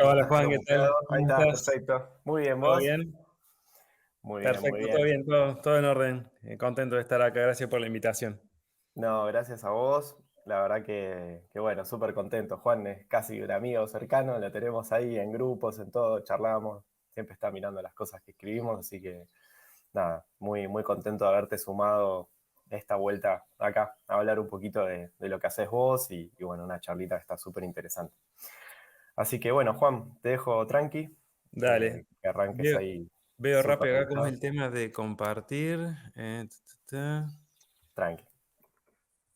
Hola ¿Estás Juan, ¿qué tal? conectado? Ahí ¿Cómo estás, estás? perfecto. Muy bien, ¿Todo ¿vos? bien? Muy bien, muy Perfecto, todo bien. bien, todo en orden. Contento de estar acá, gracias por la invitación. No, gracias a vos. La verdad que bueno, súper contento. Juan es casi un amigo cercano, lo tenemos ahí en grupos, en todo, charlamos. Siempre está mirando las cosas que escribimos, así que nada, muy, muy contento de haberte sumado esta vuelta acá a hablar un poquito de lo que haces vos y bueno, una charlita que está súper interesante. Así que bueno, Juan, te dejo tranqui, Dale. que arranques Veo, ahí veo súper rápido acá cómo es relajado. el tema de compartir. Tranqui.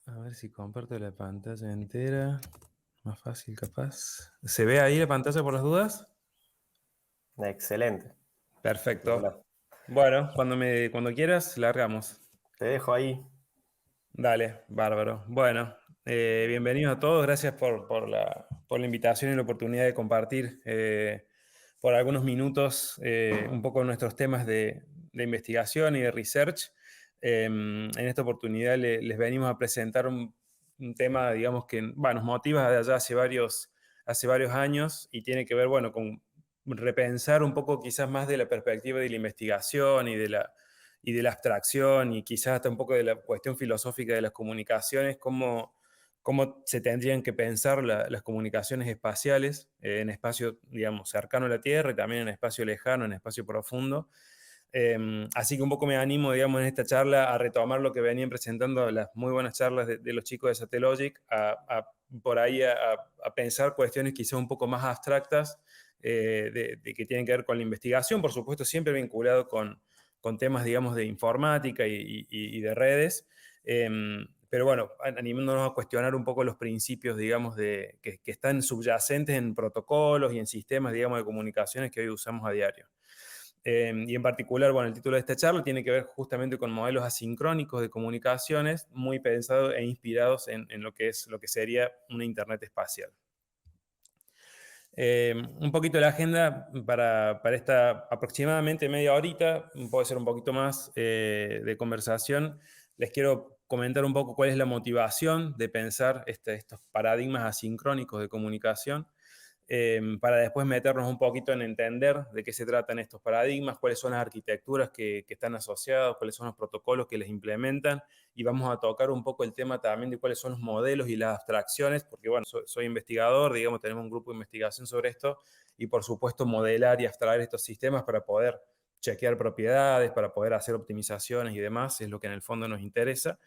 A ver si comparto la pantalla entera. Más fácil, capaz. ¿Se ve ahí la pantalla por las dudas? Excelente. Perfecto. Espectacular. Bueno, cuando quieras, largamos. Te dejo ahí. Dale, bárbaro. Bueno, bienvenidos a todos. Gracias por la invitación y la oportunidad de compartir por algunos minutos un poco nuestros temas de investigación y de research. En esta oportunidad les venimos a presentar un tema, digamos, que nos motiva de allá hace varios años y tiene que ver, bueno, con repensar un poco quizás más de la perspectiva de la investigación y de la abstracción y quizás hasta un poco de la cuestión filosófica de las comunicaciones, cómo se tendrían que pensar las comunicaciones espaciales en espacio, digamos, cercano a la Tierra y también en espacio lejano, en espacio profundo. Así que un poco me animo, digamos, en esta charla a retomar lo que venían presentando las muy buenas charlas de los chicos de Satellogic, por ahí a pensar cuestiones quizás un poco más abstractas de que tienen que ver con la investigación, por supuesto, siempre vinculado con temas, digamos, de informática y de redes. Pero bueno, animándonos a cuestionar un poco los principios, digamos, que están subyacentes en protocolos y en sistemas, digamos, de comunicaciones que hoy usamos a diario. Y en particular, bueno, el título de esta charla tiene que ver justamente con modelos asincrónicos de comunicaciones, muy pensados e inspirados en lo que sería una Internet espacial. Un poquito la agenda para esta aproximadamente media horita, puede ser un poquito más de conversación. Les quiero comentar un poco cuál es la motivación de pensar estos paradigmas asincrónicos de comunicación, para después meternos un poquito en entender de qué se tratan estos paradigmas, cuáles son las arquitecturas que están asociadas, cuáles son los protocolos que les implementan, y vamos a tocar un poco el tema también de cuáles son los modelos y las abstracciones, porque bueno, soy investigador, digamos, tenemos un grupo de investigación sobre esto, y por supuesto modelar y abstraer estos sistemas para poder chequear propiedades, para poder hacer optimizaciones y demás, es lo que en el fondo nos interesa.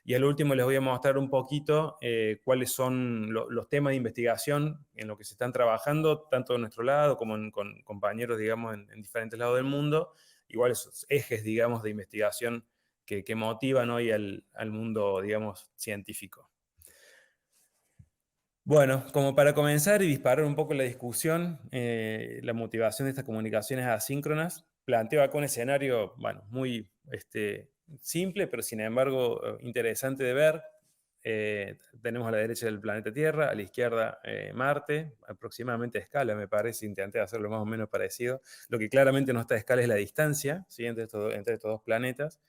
Y al último les voy a mostrar un poquito cuáles son los temas de investigación en los que se están trabajando, tanto de nuestro lado como con compañeros, digamos, en diferentes lados del mundo, igual esos ejes, digamos, de investigación que motivan hoy al mundo, digamos, científico. Bueno, como para comenzar y disparar un poco la discusión, la motivación de estas comunicaciones asíncronas, planteo acá un escenario, bueno, muy simple, pero sin embargo interesante de ver. Tenemos a la derecha el planeta Tierra, a la izquierda Marte, aproximadamente a escala, me parece, intenté hacerlo más o menos parecido. Lo que claramente no está a escala es la distancia, ¿sí? Entre estos dos planetas.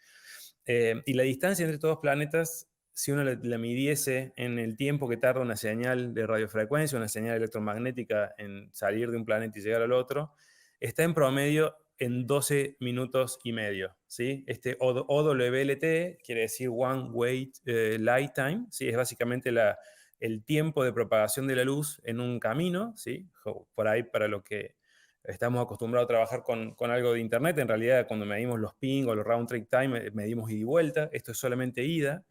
Y la distancia entre estos dos planetas, si uno la midiese en el tiempo que tarda una señal de radiofrecuencia, una señal electromagnética en salir de un planeta y llegar al otro, está en promedio en 12 minutos y medio. ¿Sí? Este OWLT quiere decir One Way Light Time, ¿sí? Es básicamente el tiempo de propagación de la luz en un camino, ¿sí? Por ahí para lo que estamos acostumbrados a trabajar con algo de Internet. En realidad, cuando medimos los ping o los round trip time, medimos ida y vuelta. Esto es solamente ida.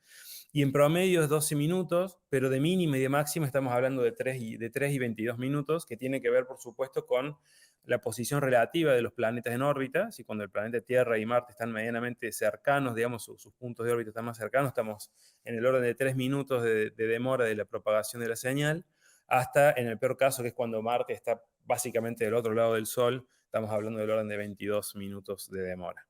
Y en promedio es 12 minutos, pero de mínima y de máxima estamos hablando de 3 y 22 minutos, que tiene que ver, por supuesto, con la posición relativa de los planetas en órbita. Si cuando el planeta Tierra y Marte están medianamente cercanos, digamos, sus puntos de órbita están más cercanos, estamos en el orden de 3 minutos de demora de la propagación de la señal, hasta en el peor caso, que es cuando Marte está básicamente del otro lado del Sol, estamos hablando del orden de 22 minutos de demora.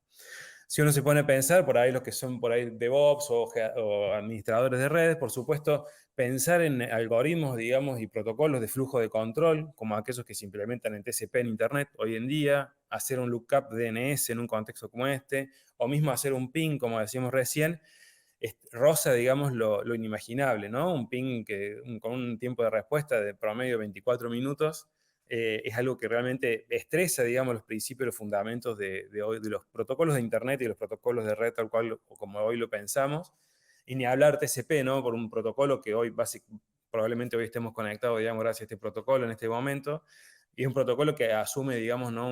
Si uno se pone a pensar, por ahí los que son por ahí DevOps o administradores de redes, por supuesto, pensar en algoritmos, digamos, y protocolos de flujo de control, como aquellos que se implementan en TCP en Internet hoy en día, hacer un lookup de DNS en un contexto como este, o mismo hacer un ping, como decíamos recién, roza, digamos, lo inimaginable, ¿no? Un ping con un tiempo de respuesta de promedio 24 minutos, es algo que realmente estresa, digamos, los principios y los fundamentos de hoy, de los protocolos de Internet y los protocolos de red, tal cual o como hoy lo pensamos. Y ni hablar TCP, ¿no? Por un protocolo que hoy probablemente hoy estemos conectados, digamos, gracias a este protocolo en este momento. Y es un protocolo que asume, digamos, ¿no?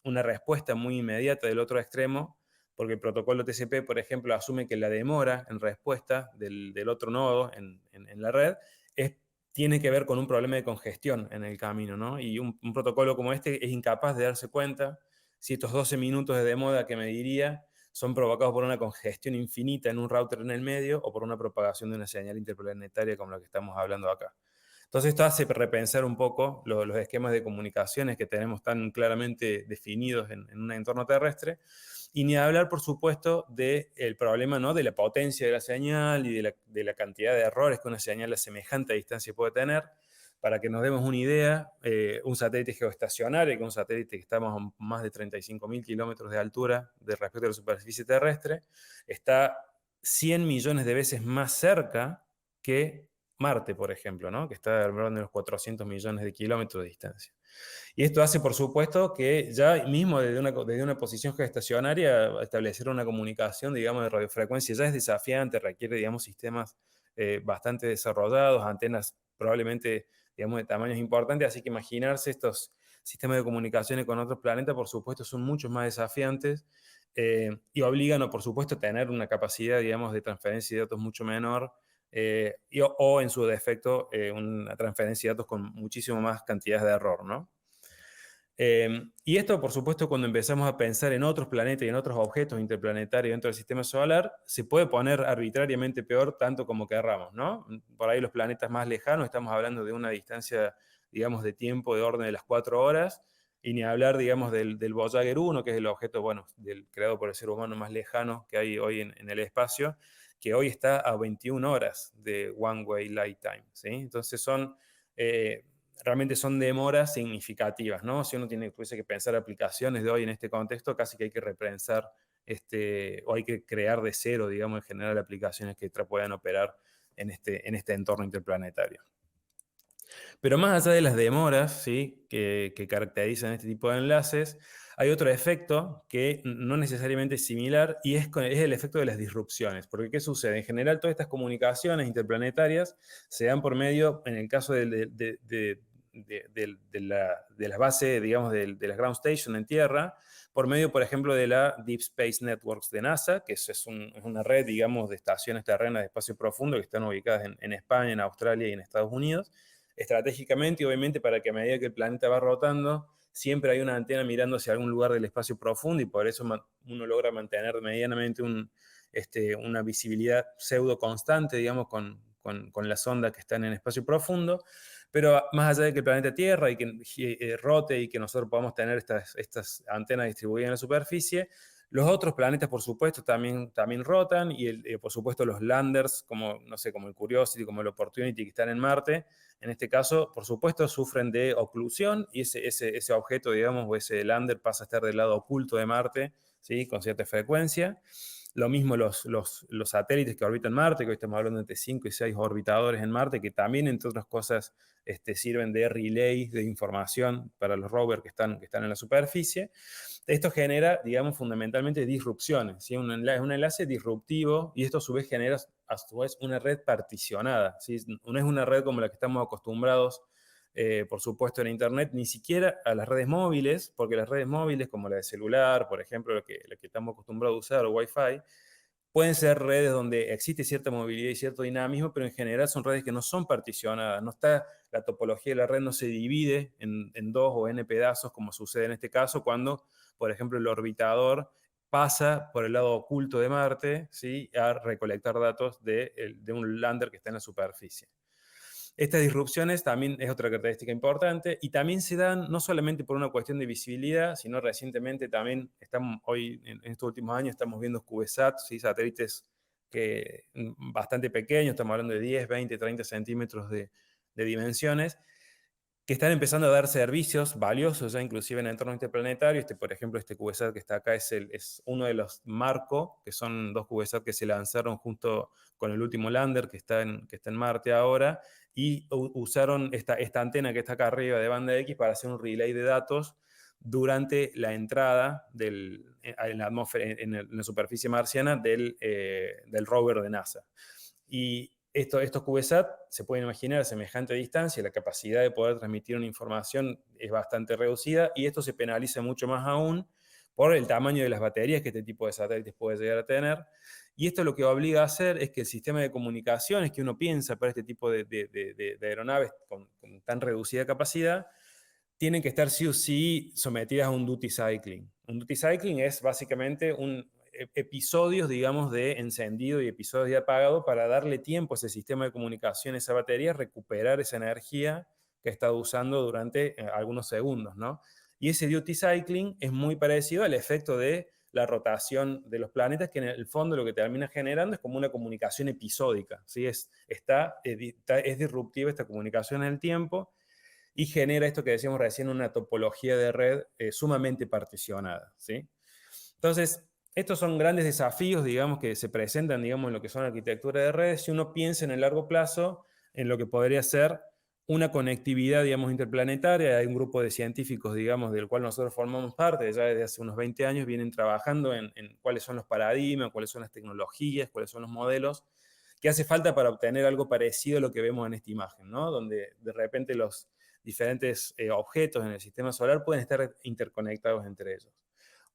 Una respuesta muy inmediata del otro extremo, porque el protocolo TCP, por ejemplo, asume que la demora en respuesta del otro nodo en la red tiene que ver con un problema de congestión en el camino, ¿no? Y un protocolo como este es incapaz de darse cuenta si estos 12 minutos de demora que me diría son provocados por una congestión infinita en un router en el medio o por una propagación de una señal interplanetaria como la que estamos hablando acá. Entonces esto hace repensar un poco los esquemas de comunicaciones que tenemos tan claramente definidos en un entorno terrestre, y ni hablar, por supuesto, del problema, ¿no? De la potencia de la señal y de la cantidad de errores que una señal a semejante distancia puede tener. Para que nos demos una idea, un satélite geoestacionario, que es un satélite que está a más de 35.000 kilómetros de altura de respecto a la superficie terrestre, está 100 millones de veces más cerca que Marte, por ejemplo, ¿no? Que está alrededor de los 400 millones de kilómetros de distancia. Y esto hace, por supuesto, que ya mismo desde una posición geoestacionaria establecer una comunicación, digamos, de radiofrecuencia ya es desafiante, requiere, digamos, sistemas bastante desarrollados, antenas probablemente, digamos, de tamaños importantes, así que imaginarse estos sistemas de comunicaciones con otros planetas, por supuesto, son mucho más desafiantes y obligan, por supuesto, a tener una capacidad, digamos, de transferencia de datos mucho menor, o en su defecto, una transferencia de datos con muchísimo más cantidades de error, ¿no? Y esto, por supuesto, cuando empezamos a pensar en otros planetas y en otros objetos interplanetarios dentro del sistema solar, se puede poner arbitrariamente peor tanto como querramos, ¿no? Por ahí los planetas más lejanos, estamos hablando de una distancia, digamos, de tiempo de orden de las 4 horas, y ni hablar, digamos, del Voyager 1, que es el objeto, bueno, creado por el ser humano más lejano que hay hoy en el espacio, que hoy está a 21 horas de one-way light time, ¿sí? Entonces realmente son demoras significativas, ¿no? Si uno tuviese que pensar aplicaciones de hoy en este contexto, casi que hay que repensar o hay que crear de cero, digamos, en general aplicaciones que puedan operar en este entorno interplanetario. Pero más allá de las demoras, ¿sí? que caracterizan este tipo de enlaces, hay otro efecto que no necesariamente es similar, y es el efecto de las disrupciones. Porque ¿qué sucede? En general, todas estas comunicaciones interplanetarias se dan por medio, en el caso de las bases, digamos, de las ground station en tierra, por medio, por ejemplo, de la Deep Space Networks de NASA, que es una red, digamos, de estaciones terrenas de espacio profundo que están ubicadas en España, en Australia y en Estados Unidos, estratégicamente y obviamente para que a medida que el planeta va rotando, siempre hay una antena mirando hacia algún lugar del espacio profundo, y por eso uno logra mantener medianamente una visibilidad pseudo constante, digamos, con las ondas que están en espacio profundo. Pero más allá de que el planeta Tierra y que rote y que nosotros podamos tener estas antenas distribuidas en la superficie, los otros planetas, por supuesto, también rotan, y por supuesto los landers, como, no sé, como el Curiosity, como el Opportunity, que están en Marte, en este caso, por supuesto, sufren de oclusión, y ese objeto, digamos, o ese lander pasa a estar del lado oculto de Marte, ¿sí? Con cierta frecuencia. Lo mismo los satélites que orbitan Marte, que hoy estamos hablando de entre 5 y 6 orbitadores en Marte, que también, entre otras cosas, sirven de relay de información para los rovers que están en la superficie. Esto genera, digamos, fundamentalmente disrupciones, ¿sí? Un enlace disruptivo, y esto a su vez genera una red particionada, ¿sí? No es una red como la que estamos acostumbrados, por supuesto, en Internet, ni siquiera a las redes móviles, porque las redes móviles, como la de celular, por ejemplo, la que estamos acostumbrados a usar, o Wi-Fi, pueden ser redes donde existe cierta movilidad y cierto dinamismo, pero en general son redes que no son particionadas. La topología de la red no se divide en dos o n pedazos, como sucede en este caso, cuando, por ejemplo, el orbitador pasa por el lado oculto de Marte, ¿sí? A recolectar datos de un lander que está en la superficie. Estas disrupciones también es otra característica importante, y también se dan no solamente por una cuestión de visibilidad, sino recientemente también hoy en estos últimos años estamos viendo CubeSats, ¿sí? Satélites bastante pequeños, estamos hablando de 10, 20, 30 centímetros de dimensiones, que están empezando a dar servicios valiosos ya inclusive en el entorno interplanetario. Por ejemplo, este CubeSat que está acá es uno de los Marco, que son 2 CubeSat que se lanzaron junto con el último lander que está en Marte ahora, y usaron esta antena que está acá arriba de banda X para hacer un relay de datos durante la entrada en la atmósfera, en la superficie marciana del rover de NASA. Y estos CubeSat se pueden imaginar a semejante distancia, la capacidad de poder transmitir una información es bastante reducida, y esto se penaliza mucho más aún por el tamaño de las baterías que este tipo de satélites puede llegar a tener. Y esto lo que obliga a hacer es que el sistema de comunicaciones que uno piensa para este tipo de aeronaves con tan reducida capacidad tienen que estar sí o sí sometidas a un duty cycling. Un duty cycling es básicamente episodios, digamos, de encendido y episodios de apagado para darle tiempo a ese sistema de comunicación, a esa batería, recuperar esa energía que ha estado usando durante algunos segundos, ¿no? Y ese duty cycling es muy parecido al efecto de la rotación de los planetas, que en el fondo lo que termina generando es como una comunicación episódica, ¿sí? Es disruptiva esta comunicación en el tiempo, y genera esto que decíamos recién, una topología de red sumamente particionada, ¿sí? Entonces, estos son grandes desafíos, digamos, que se presentan, digamos, en lo que son arquitectura de redes, si uno piensa en el largo plazo, en lo que podría ser una conectividad, digamos, interplanetaria. Hay un grupo de científicos, digamos, del cual nosotros formamos parte, ya desde hace unos 20 años, vienen trabajando en cuáles son los paradigmas, cuáles son las tecnologías, cuáles son los modelos que hace falta para obtener algo parecido a lo que vemos en esta imagen, ¿no? Donde de repente los diferentes objetos en el sistema solar pueden estar interconectados entre ellos.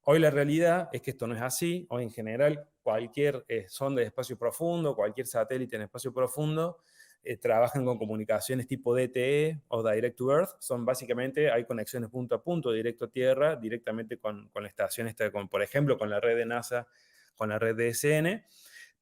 Hoy la realidad es que esto no es así. Hoy en general cualquier sonda de espacio profundo, cualquier satélite en espacio profundo, trabajan con comunicaciones tipo DTE o Direct to Earth. Son básicamente, hay conexiones punto a punto, directo a Tierra, directamente con la estación esta, por ejemplo, con la red de NASA, con la red de DSN.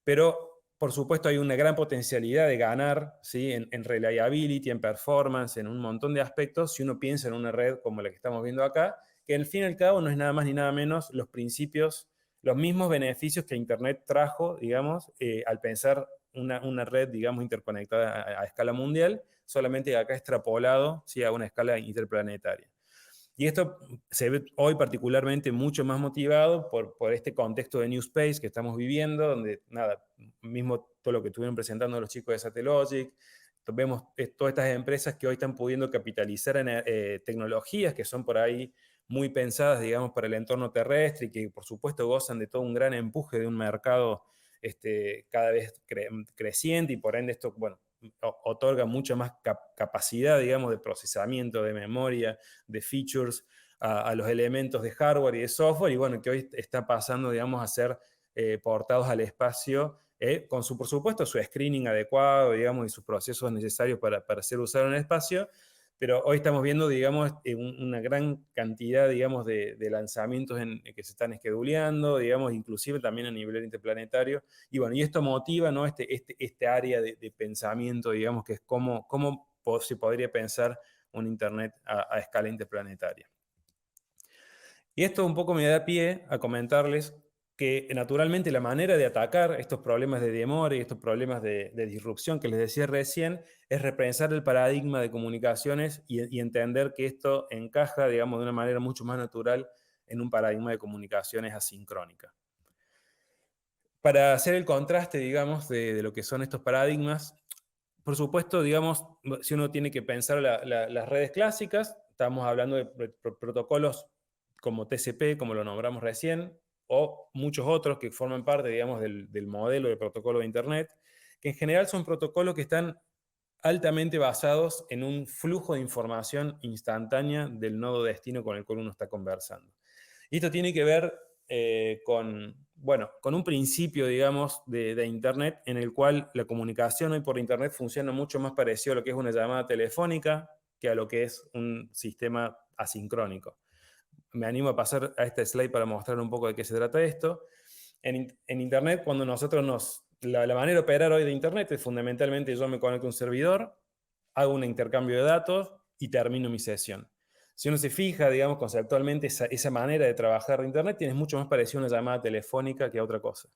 Pero por supuesto hay una gran potencialidad de ganar, ¿sí? en reliability, en performance, en un montón de aspectos, si uno piensa en una red como la que estamos viendo acá, que al fin y al cabo no es nada más ni nada menos los principios, los mismos beneficios que Internet trajo, digamos, al pensar una red, digamos, interconectada a escala mundial, solamente acá extrapolado, ¿sí? A una escala interplanetaria. Y esto se ve hoy particularmente mucho más motivado por este contexto de New Space que estamos viviendo, donde, nada, mismo todo lo que estuvieron presentando los chicos de Satellogic, vemos todas estas empresas que hoy están pudiendo capitalizar en tecnologías que son por ahí muy pensadas, digamos, para el entorno terrestre, y que por supuesto gozan de todo un gran empuje de un mercado cada vez creciente, y por ende esto, bueno, otorga mucha más capacidad, digamos, de procesamiento, de memoria, de features a los elementos de hardware y de software, y bueno, que hoy está pasando, digamos, a ser portados al espacio con por supuesto, su screening adecuado, digamos, y sus procesos necesarios para ser usado en el espacio. Pero hoy estamos viendo, digamos, una gran cantidad, digamos, de lanzamientos que se están scheduleando, digamos, inclusive también a nivel interplanetario. Y bueno, y esto motiva, ¿no? Este área de pensamiento, digamos, que es cómo se podría pensar un Internet a escala interplanetaria. Y esto un poco me da pie a comentarles que naturalmente la manera de atacar estos problemas de demora y estos problemas de disrupción que les decía recién es repensar el paradigma de comunicaciones y entender que esto encaja, digamos, de una manera mucho más natural en un paradigma de comunicaciones asincrónica. Para hacer el contraste, digamos, de lo que son estos paradigmas, por supuesto, digamos, si uno tiene que pensar las redes clásicas, estamos hablando de protocolos como TCP, como lo nombramos recién, o muchos otros que forman parte, digamos, del modelo de protocolo de Internet, que en general son protocolos que están altamente basados en un flujo de información instantánea del nodo destino con el cual uno está conversando. Y esto tiene que ver con un principio, digamos, de Internet, en el cual la comunicación hoy por Internet funciona mucho más parecido a lo que es una llamada telefónica que a lo que es un sistema asincrónico. Me animo a pasar a este slide para mostrar un poco de qué se trata esto. En Internet, cuando nosotros la manera de operar hoy de Internet es fundamentalmente yo me conecto a un servidor, hago un intercambio de datos y termino mi sesión. Si uno se fija, digamos, conceptualmente, esa manera de trabajar de Internet tiene mucho más parecido a una llamada telefónica que a otra cosa.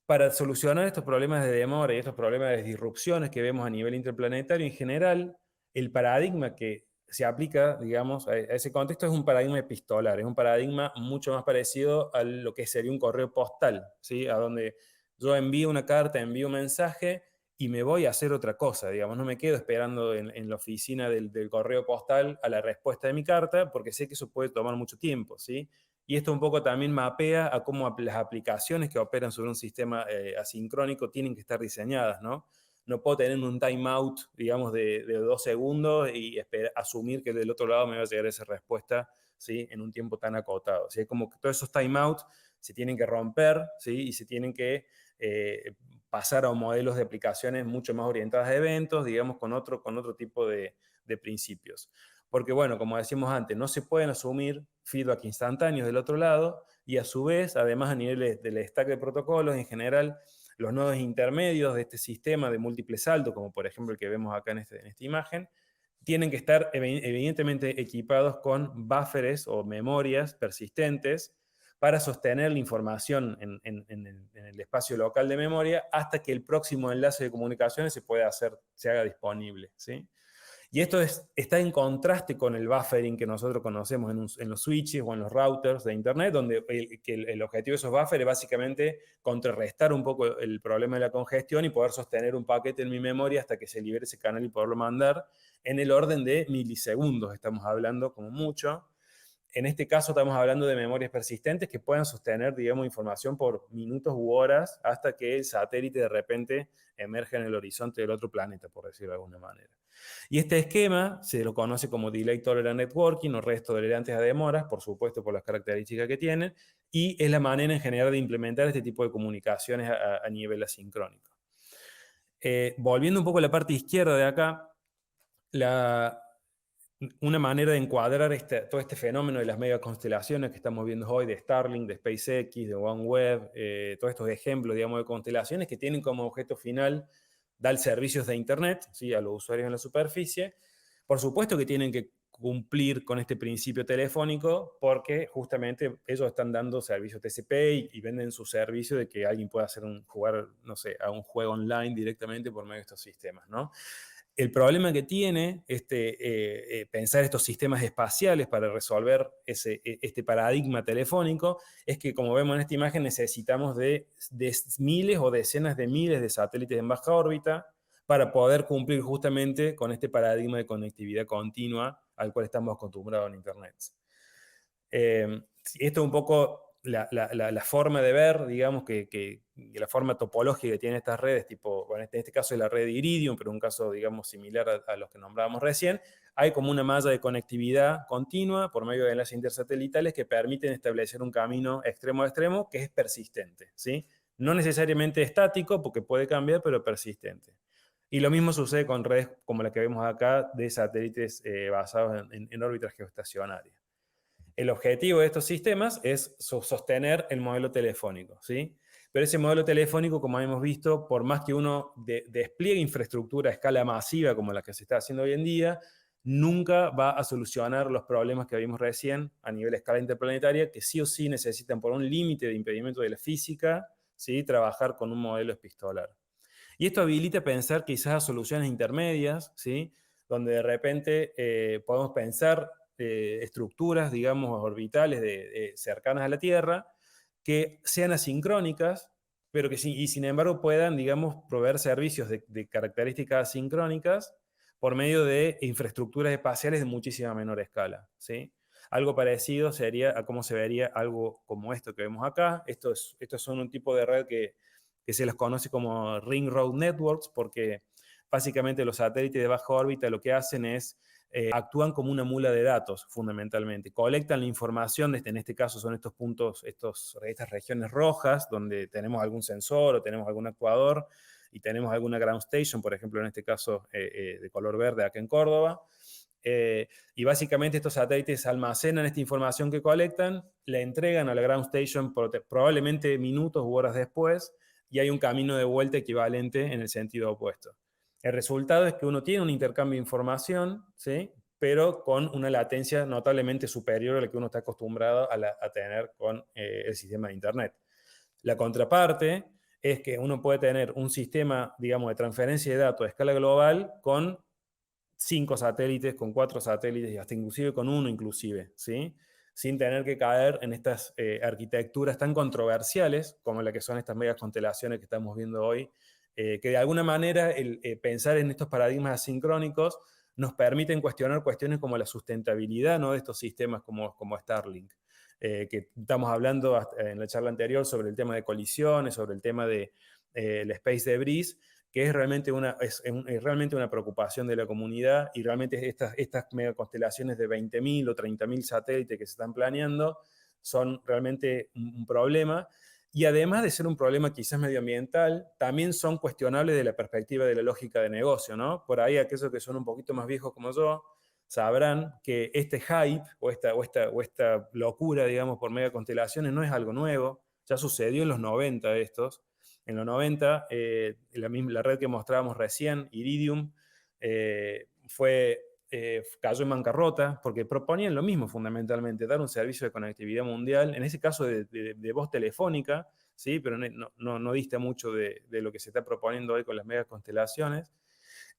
Para solucionar estos problemas de demora y estos problemas de disrupciones que vemos a nivel interplanetario, en general, el paradigma que se aplica, digamos, a ese contexto es un paradigma epistolar, es un paradigma mucho más parecido a lo que sería un correo postal, ¿sí? A donde yo envío una carta, envío un mensaje y me voy a hacer otra cosa, digamos, no me quedo esperando en la oficina del correo postal a la respuesta de mi carta, porque sé que eso puede tomar mucho tiempo, ¿sí? Y esto un poco también mapea a cómo las aplicaciones que operan sobre un sistema asincrónico tienen que estar diseñadas, ¿no? No puedo tener un timeout, digamos, de 2 segundos y asumir que del otro lado me va a llegar esa respuesta, ¿sí? En un tiempo tan acotado. ¿Sí? Es como que todos esos timeouts se tienen que romper, ¿sí? Y se tienen que pasar a modelos de aplicaciones mucho más orientadas a eventos, digamos, con otro tipo de principios. Porque, bueno, como decimos antes, no se pueden asumir feedback instantáneos del otro lado y a su vez, además a nivel del stack de protocolos en general, los nodos intermedios de este sistema de múltiple saldo, como por ejemplo el que vemos acá en esta imagen, tienen que estar evidentemente equipados con buffers o memorias persistentes para sostener la información en el espacio local de memoria hasta que el próximo enlace de comunicaciones se haga disponible, ¿sí? Y esto está en contraste con el buffering que nosotros conocemos en los switches o en los routers de Internet, donde el objetivo de esos buffers es básicamente contrarrestar un poco el problema de la congestión y poder sostener un paquete en mi memoria hasta que se libere ese canal y poderlo mandar en el orden de milisegundos, estamos hablando como mucho. En este caso estamos hablando de memorias persistentes que puedan sostener, digamos, información por minutos u horas hasta que el satélite de repente emerge en el horizonte del otro planeta, por decirlo de alguna manera. Y este esquema se lo conoce como Delay Tolerant Networking o redes tolerantes a demoras, por supuesto por las características que tienen, y es la manera en general de implementar este tipo de comunicaciones a nivel asincrónico. Volviendo un poco a la parte izquierda de acá, una manera de encuadrar todo este fenómeno de las megaconstelaciones que estamos viendo hoy, de Starlink, de SpaceX, de OneWeb, todos estos ejemplos, digamos, de constelaciones que tienen como objeto final dar servicios de Internet, ¿sí? A los usuarios en la superficie. Por supuesto que tienen que cumplir con este principio telefónico porque justamente ellos están dando servicios TCP y venden su servicio de que alguien pueda jugar, no sé, a un juego online directamente por medio de estos sistemas, ¿no? El problema que tiene pensar estos sistemas espaciales para resolver este paradigma telefónico es que, como vemos en esta imagen, necesitamos de miles o decenas de miles de satélites en baja órbita para poder cumplir justamente con este paradigma de conectividad continua al cual estamos acostumbrados en Internet. Esto es un poco la forma de ver, digamos, que la forma topológica que tienen estas redes, tipo, bueno, en este caso es la red de Iridium, pero un caso, digamos, similar a los que nombrábamos recién. Hay como una malla de conectividad continua por medio de enlaces intersatelitales que permiten establecer un camino extremo a extremo que es persistente, ¿sí? No necesariamente estático, porque puede cambiar, pero persistente. Y lo mismo sucede con redes como la que vemos acá de satélites basados en órbitas geoestacionarias. El objetivo de estos sistemas es sostener el modelo telefónico, ¿sí? Pero ese modelo telefónico, como hemos visto, por más que uno despliegue infraestructura a escala masiva como la que se está haciendo hoy en día, nunca va a solucionar los problemas que vimos recién a nivel escala interplanetaria, que sí o sí necesitan por un límite de impedimento de la física, ¿sí? Trabajar con un modelo epistolar. Y esto habilita pensar quizás a soluciones intermedias, ¿sí? Donde de repente podemos pensar estructuras, digamos, orbitales cercanas a la Tierra, que sean asincrónicas, pero que y sin embargo puedan, digamos, proveer servicios de características asincrónicas por medio de infraestructuras espaciales de muchísima menor escala, ¿sí? Algo parecido sería a cómo se vería algo como esto que vemos acá. Estos son un tipo de red que se los conoce como Ring Road Networks, porque básicamente los satélites de baja órbita lo que hacen es actúan como una mula de datos, fundamentalmente. Colectan la información, en este caso son estos puntos, estas regiones rojas, donde tenemos algún sensor o tenemos algún actuador y tenemos alguna ground station, por ejemplo, en este caso de color verde acá en Córdoba. Y básicamente estos satélites almacenan esta información que colectan, la entregan a la ground station probablemente minutos u horas después, y hay un camino de vuelta equivalente en el sentido opuesto. El resultado es que uno tiene un intercambio de información, ¿sí? Pero con una latencia notablemente superior a la que uno está acostumbrado a tener con el sistema de Internet. La contraparte es que uno puede tener un sistema, digamos, de transferencia de datos a escala global con 5 satélites, con 4 satélites y hasta inclusive con uno inclusive, ¿sí? Sin tener que caer en estas arquitecturas tan controversiales como la que son estas megas constelaciones que estamos viendo hoy, que de alguna manera pensar en estos paradigmas asincrónicos nos permiten cuestionar cuestiones como la sustentabilidad, ¿no?, de estos sistemas como Starlink. Que estamos hablando en la charla anterior sobre el tema de colisiones, sobre el tema de el space debris, que es realmente es realmente una preocupación de la comunidad, y realmente estas megaconstelaciones de 20.000 o 30.000 satélites que se están planeando son realmente un problema. Y además de ser un problema quizás medioambiental, también son cuestionables de la perspectiva de la lógica de negocio, ¿no? Por ahí aquellos que son un poquito más viejos como yo sabrán que este hype o esta locura, digamos, por megaconstelaciones no es algo nuevo. Ya sucedió en los 90 estos. En los 90, la red que mostrábamos recién, Iridium, cayó en bancarrota porque proponían lo mismo fundamentalmente, dar un servicio de conectividad mundial, en ese caso de voz telefónica, ¿sí? Pero no dista mucho de lo que se está proponiendo hoy con las megaconstelaciones.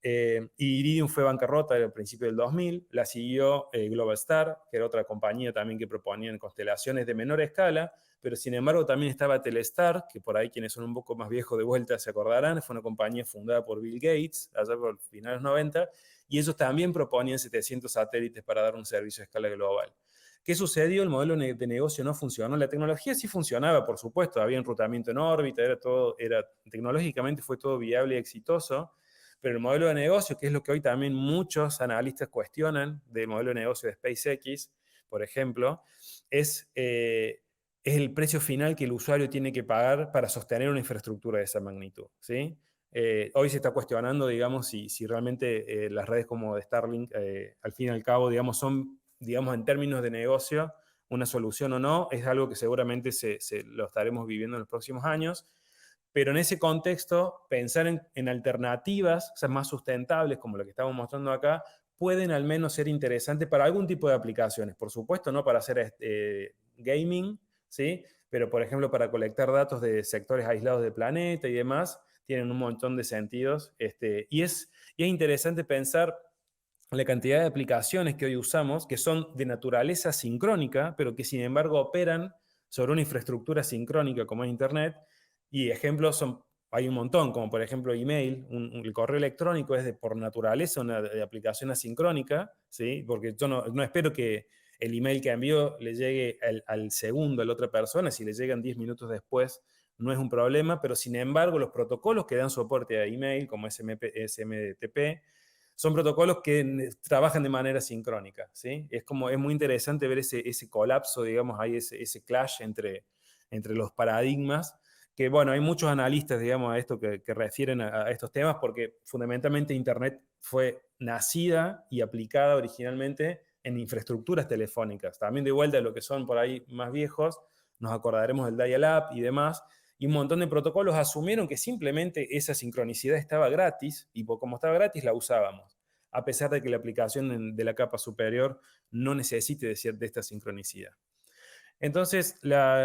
Y Iridium fue bancarrota al principio del 2000, la siguió Globalstar, que era otra compañía también que proponía constelaciones de menor escala, pero sin embargo también estaba Telestar, que por ahí quienes son un poco más viejos de vuelta se acordarán, fue una compañía fundada por Bill Gates, allá por finales de los 90, y ellos también proponían 700 satélites para dar un servicio a escala global. ¿Qué sucedió? El modelo de negocio no funcionó. La tecnología sí funcionaba, por supuesto, había enrutamiento en órbita, tecnológicamente fue todo viable y exitoso, pero el modelo de negocio, que es lo que hoy también muchos analistas cuestionan del modelo de negocio de SpaceX, por ejemplo, es el precio final que el usuario tiene que pagar para sostener una infraestructura de esa magnitud, ¿sí? Hoy se está cuestionando, digamos, si realmente las redes como de Starlink, al fin y al cabo, digamos, son, digamos, en términos de negocio, una solución o no. Es algo que seguramente lo estaremos viviendo en los próximos años. Pero en ese contexto, pensar en alternativas, o sea, más sustentables, como lo que estamos mostrando acá, pueden al menos ser interesantes para algún tipo de aplicaciones. Por supuesto, no para hacer gaming, ¿sí? Pero, por ejemplo, para colectar datos de sectores aislados del planeta y demás, tienen un montón de sentidos. Y es interesante pensar la cantidad de aplicaciones que hoy usamos, que son de naturaleza sincrónica, pero que sin embargo operan sobre una infraestructura sincrónica como es Internet. Y ejemplos hay un montón, como por ejemplo email. El correo electrónico es por naturaleza una de aplicación asincrónica, ¿sí? Porque yo no espero que el email que envío le llegue al segundo a la otra persona. Si le llegan 10 minutos después, no es un problema, pero sin embargo los protocolos que dan soporte a email, como SMTP, son protocolos que trabajan de manera sincrónica, ¿sí? Es muy interesante ver ese colapso, digamos, hay ese clash entre los paradigmas, que bueno, hay muchos analistas, digamos, a esto que refieren a estos temas, porque fundamentalmente Internet fue nacida y aplicada originalmente en infraestructuras telefónicas. También de vuelta a lo que son por ahí más viejos, nos acordaremos del dial-up y demás, y un montón de protocolos asumieron que simplemente esa sincronicidad estaba gratis, y como estaba gratis la usábamos, a pesar de que la aplicación de la capa superior no necesite de esta sincronicidad. Entonces,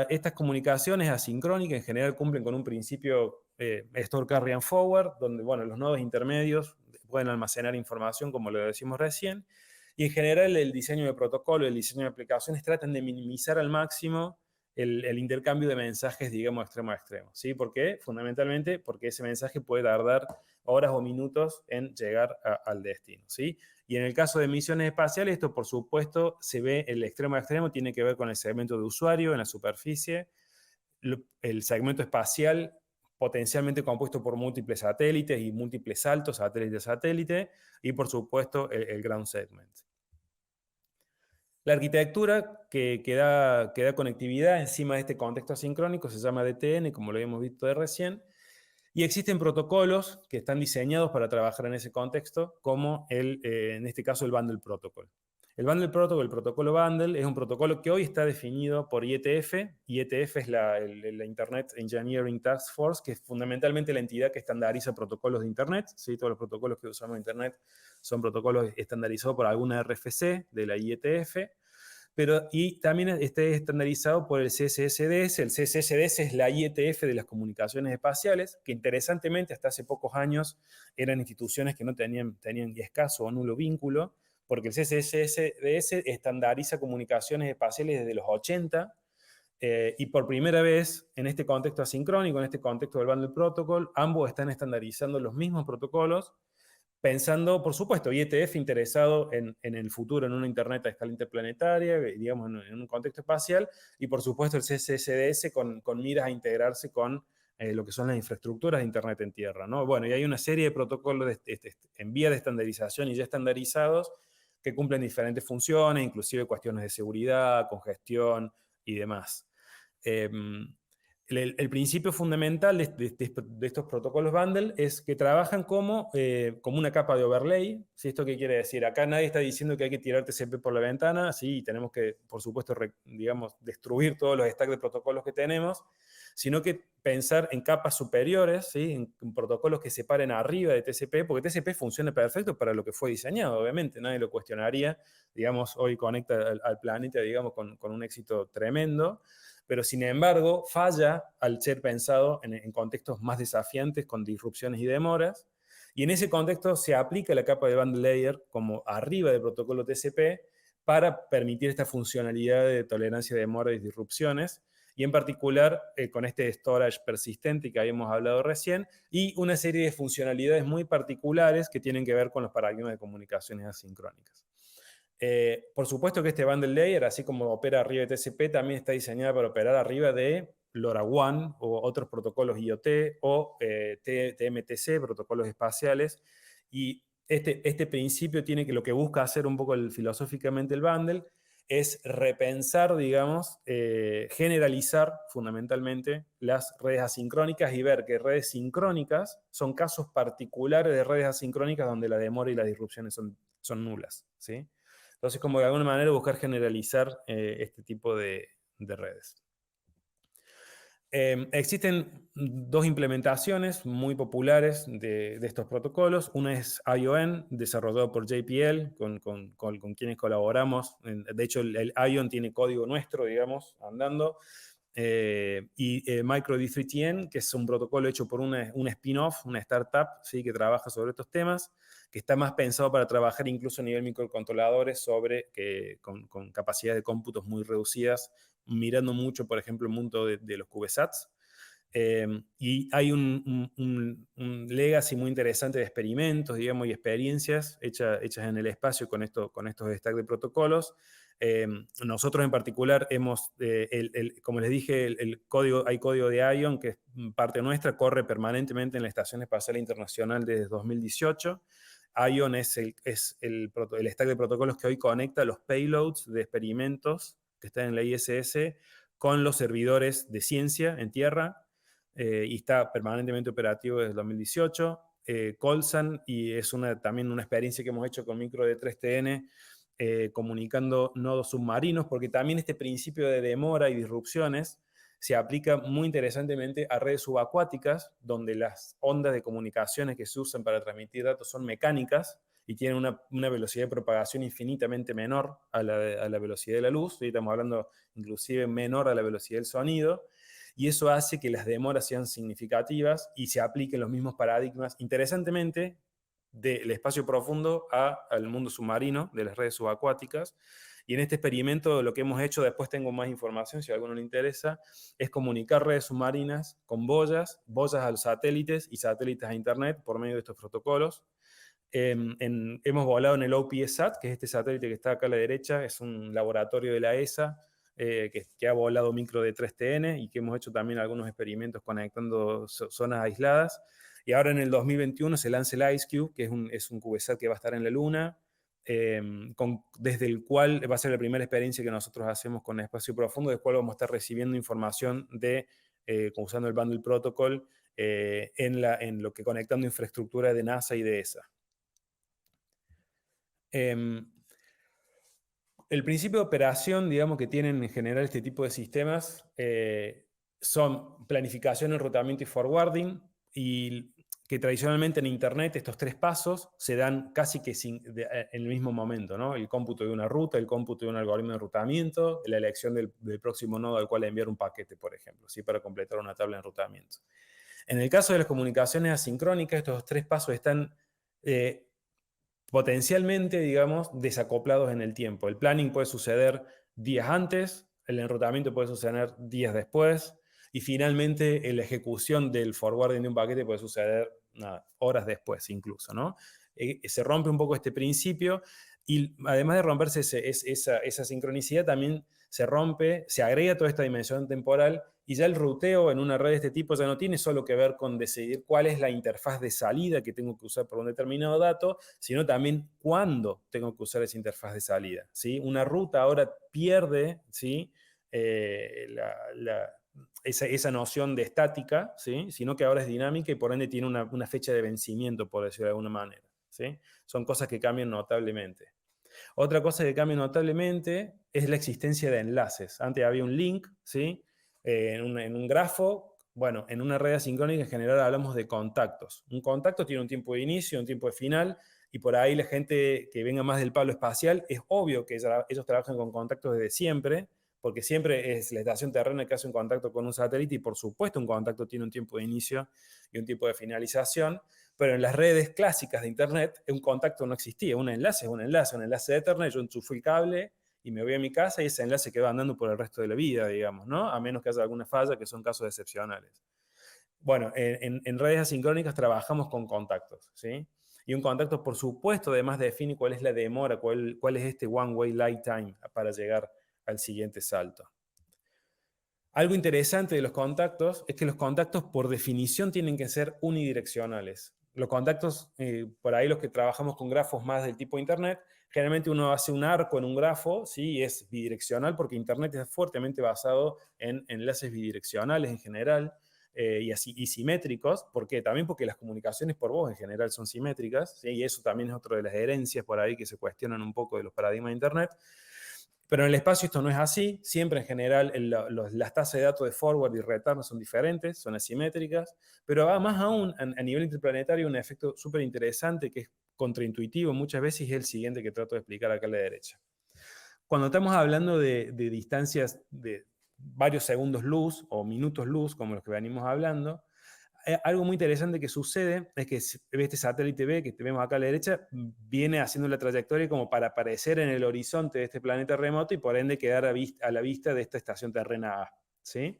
estas comunicaciones asincrónicas en general cumplen con un principio Store Carry and Forward, donde bueno, los nodos intermedios pueden almacenar información, como lo decimos recién, y en general el diseño de protocolo y el diseño de aplicaciones tratan de minimizar al máximo el intercambio de mensajes, digamos, extremo a extremo. ¿Sí? ¿Por qué? Fundamentalmente porque ese mensaje puede tardar horas o minutos en llegar al destino. ¿Sí? Y en el caso de misiones espaciales, esto por supuesto se ve el extremo a extremo, tiene que ver con el segmento de usuario en la superficie, el segmento espacial potencialmente compuesto por múltiples satélites y múltiples saltos, satélite a satélite, y por supuesto el ground segment. La arquitectura que da conectividad encima de este contexto asincrónico se llama DTN, como lo habíamos visto de recién, y existen protocolos que están diseñados para trabajar en ese contexto, como en este caso el Bundle Protocol. El Bundle Protocol, el protocolo Bundle, es un protocolo que hoy está definido por IETF. IETF es la Internet Engineering Task Force, que es fundamentalmente la entidad que estandariza protocolos de Internet. ¿Sí? Todos los protocolos que usamos en Internet son protocolos estandarizados por alguna RFC de la IETF. y también esté estandarizado por el CSSDS. El CSSDS es la IETF de las comunicaciones espaciales, que interesantemente hasta hace pocos años eran instituciones que no tenían escaso o nulo vínculo, porque el CSSDS estandariza comunicaciones espaciales desde los 80, y por primera vez en este contexto asincrónico, en este contexto del Bundle Protocol, ambos están estandarizando los mismos protocolos, pensando, por supuesto, IETF interesado en el futuro, en una Internet a escala interplanetaria, digamos, en un contexto espacial, y por supuesto el CSSDS con miras a integrarse con lo que son las infraestructuras de Internet en tierra, ¿no? Bueno, y hay una serie de protocolos en vía de estandarización y ya estandarizados que cumplen diferentes funciones, inclusive cuestiones de seguridad, congestión y demás. El principio fundamental de estos protocolos bundle es que trabajan como una capa de overlay. ¿Sí? ¿Esto qué quiere decir? Acá nadie está diciendo que hay que tirar TCP por la ventana. Sí, tenemos que, por supuesto, digamos, destruir todos los stacks de protocolos que tenemos, sino que pensar en capas superiores, ¿sí? en protocolos que se paren arriba de TCP, porque TCP funciona perfecto para lo que fue diseñado, obviamente, nadie lo cuestionaría. Digamos, hoy conecta al planeta, digamos, con un éxito tremendo, pero sin embargo falla al ser pensado en contextos más desafiantes, con disrupciones y demoras, y en ese contexto se aplica la capa de bundle layer como arriba del protocolo TCP para permitir esta funcionalidad de tolerancia de demora y disrupciones, y en particular con este storage persistente que habíamos hablado recién, y una serie de funcionalidades muy particulares que tienen que ver con los paradigmas de comunicaciones asincrónicas. Por supuesto que este bundle layer, así como opera arriba de TCP, también está diseñado para operar arriba de LoRaWAN o otros protocolos IoT o TMTC, protocolos espaciales. Y este principio tiene que lo que busca hacer un poco filosóficamente el bundle es repensar, digamos, generalizar fundamentalmente las redes asincrónicas y ver que redes sincrónicas son casos particulares de redes asincrónicas donde la demora y las disrupciones son nulas, ¿sí? Entonces, como de alguna manera buscar generalizar este tipo de redes. Existen dos implementaciones muy populares de estos protocolos. Una es ION, desarrollado por JPL, con quienes colaboramos. De hecho, el ION tiene código nuestro, digamos, andando. Y MicroD3TN, que es un protocolo hecho por un spin-off, una startup, ¿sí? que trabaja sobre estos temas, que está más pensado para trabajar incluso a nivel microcontroladores con capacidades de cómputos muy reducidas, mirando mucho, por ejemplo, el mundo de los CubeSats. Y hay un legacy muy interesante de experimentos, digamos, y experiencias hechas en el espacio con estos stacks de protocolos. Nosotros en particular como les dije, hay código de ION, que es parte nuestra, corre permanentemente en la Estación Espacial Internacional desde 2018. ION es el stack de protocolos que hoy conecta los payloads de experimentos que están en la ISS con los servidores de ciencia en tierra, y está permanentemente operativo desde 2018. Colsan, y es también una experiencia que hemos hecho con micro de 3TN, comunicando nodos submarinos, porque también este principio de demora y disrupciones se aplica muy interesantemente a redes subacuáticas, donde las ondas de comunicaciones que se usan para transmitir datos son mecánicas y tienen una velocidad de propagación infinitamente menor a la velocidad de la luz. Y estamos hablando inclusive menor a la velocidad del sonido. Y eso hace que las demoras sean significativas y se apliquen los mismos paradigmas, interesantemente, del espacio profundo al mundo submarino, de las redes subacuáticas. Y en este experimento lo que hemos hecho, después tengo más información si a alguno le interesa, es comunicar redes submarinas con boyas a los satélites y satélites a Internet por medio de estos protocolos. Hemos volado en el OPSat, que es este satélite que está acá a la derecha, es un laboratorio de la ESA, que ha volado micro de 3TN y que hemos hecho también algunos experimentos conectando zonas aisladas. Y ahora en el 2021 se lanza el IceCube, que es un CubeSat que va a estar en la Luna, desde el cual va a ser la primera experiencia que nosotros hacemos con espacio profundo, del cual vamos a estar recibiendo información usando el Bundle Protocol, en lo que conectando infraestructura de NASA y de ESA. El principio de operación, digamos, que tienen en general este tipo de sistemas son planificación, enrutamiento y forwarding. Y que tradicionalmente en Internet estos tres pasos se dan casi que en el mismo momento, ¿no? El cómputo de una ruta, el cómputo de un algoritmo de enrutamiento, la elección del próximo nodo al cual enviar un paquete, por ejemplo, ¿sí? Para completar una tabla de enrutamiento. En el caso de las comunicaciones asincrónicas, estos tres pasos están potencialmente, digamos, desacoplados en el tiempo. El planning puede suceder días antes, el enrutamiento puede suceder días después, y finalmente la ejecución del forwarding de un paquete puede suceder horas después incluso, ¿no? Se rompe un poco este principio y además de romperse esa sincronicidad, también se rompe, se agrega toda esta dimensión temporal y ya el ruteo en una red de este tipo ya no tiene solo que ver con decidir cuál es la interfaz de salida que tengo que usar por un determinado dato, sino también cuándo tengo que usar esa interfaz de salida, ¿sí? Una ruta ahora pierde, ¿sí? Esa noción de estática, ¿sí? Sino que ahora es dinámica y por ende tiene una fecha de vencimiento, por decirlo de alguna manera, ¿sí? Son cosas que cambian notablemente. Otra cosa que cambia notablemente es la existencia de enlaces. Antes había un link, ¿sí? En un grafo. Bueno, en una red asincrónica en general hablamos de contactos. Un contacto tiene un tiempo de inicio, un tiempo de final, y por ahí la gente que venga más del palo espacial, es obvio que ellos trabajan con contactos desde siempre, porque siempre es la estación terrena que hace un contacto con un satélite y por supuesto un contacto tiene un tiempo de inicio y un tiempo de finalización, pero en las redes clásicas de Internet un contacto no existía, un enlace es un enlace de Ethernet, yo enchufo el cable y me voy a mi casa y ese enlace queda andando por el resto de la vida, digamos, ¿no? A menos que haya alguna falla, que son casos excepcionales. Bueno, en redes asincrónicas trabajamos con contactos, ¿sí? Y un contacto, por supuesto, además define cuál es la demora, cuál es este one-way light time para llegar al siguiente salto. Algo interesante de los contactos es que los contactos por definición tienen que ser unidireccionales. Los contactos, por ahí los que trabajamos con grafos más del tipo Internet, generalmente uno hace un arco en un grafo, ¿sí? Y es bidireccional porque Internet es fuertemente basado en enlaces bidireccionales en general y simétricos. ¿Por qué? También porque las comunicaciones por voz en general son simétricas, ¿sí? Y eso también es otra de las herencias por ahí que se cuestionan un poco de los paradigmas de Internet. Pero en el espacio esto no es así. Siempre en general las tasas de datos de forward y return son diferentes, son asimétricas. Pero más aún, a nivel interplanetario, un efecto súper interesante que es contraintuitivo muchas veces es el siguiente que trato de explicar acá a la derecha. Cuando estamos hablando de distancias de varios segundos luz o minutos luz, como los que venimos hablando, algo muy interesante que sucede es que este satélite B que vemos acá a la derecha viene haciendo la trayectoria como para aparecer en el horizonte de este planeta remoto y por ende quedar a la vista de esta estación terrena A, ¿sí?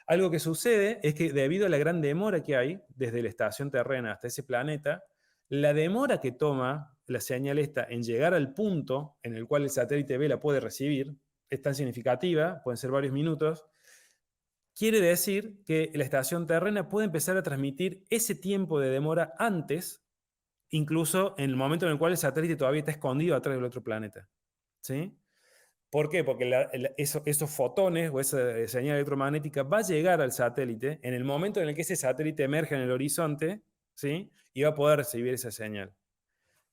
Algo que sucede es que debido a la gran demora que hay desde la estación terrena hasta ese planeta, la demora que toma la señal esta en llegar al punto en el cual el satélite B la puede recibir es tan significativa, pueden ser varios minutos. Quiere decir que la estación terrena puede empezar a transmitir ese tiempo de demora antes, incluso en el momento en el cual el satélite todavía está escondido atrás del otro planeta, ¿sí? ¿Por qué? Porque esos fotones o esa señal electromagnética va a llegar al satélite en el momento en el que ese satélite emerge en el horizonte, ¿sí? Y va a poder recibir esa señal.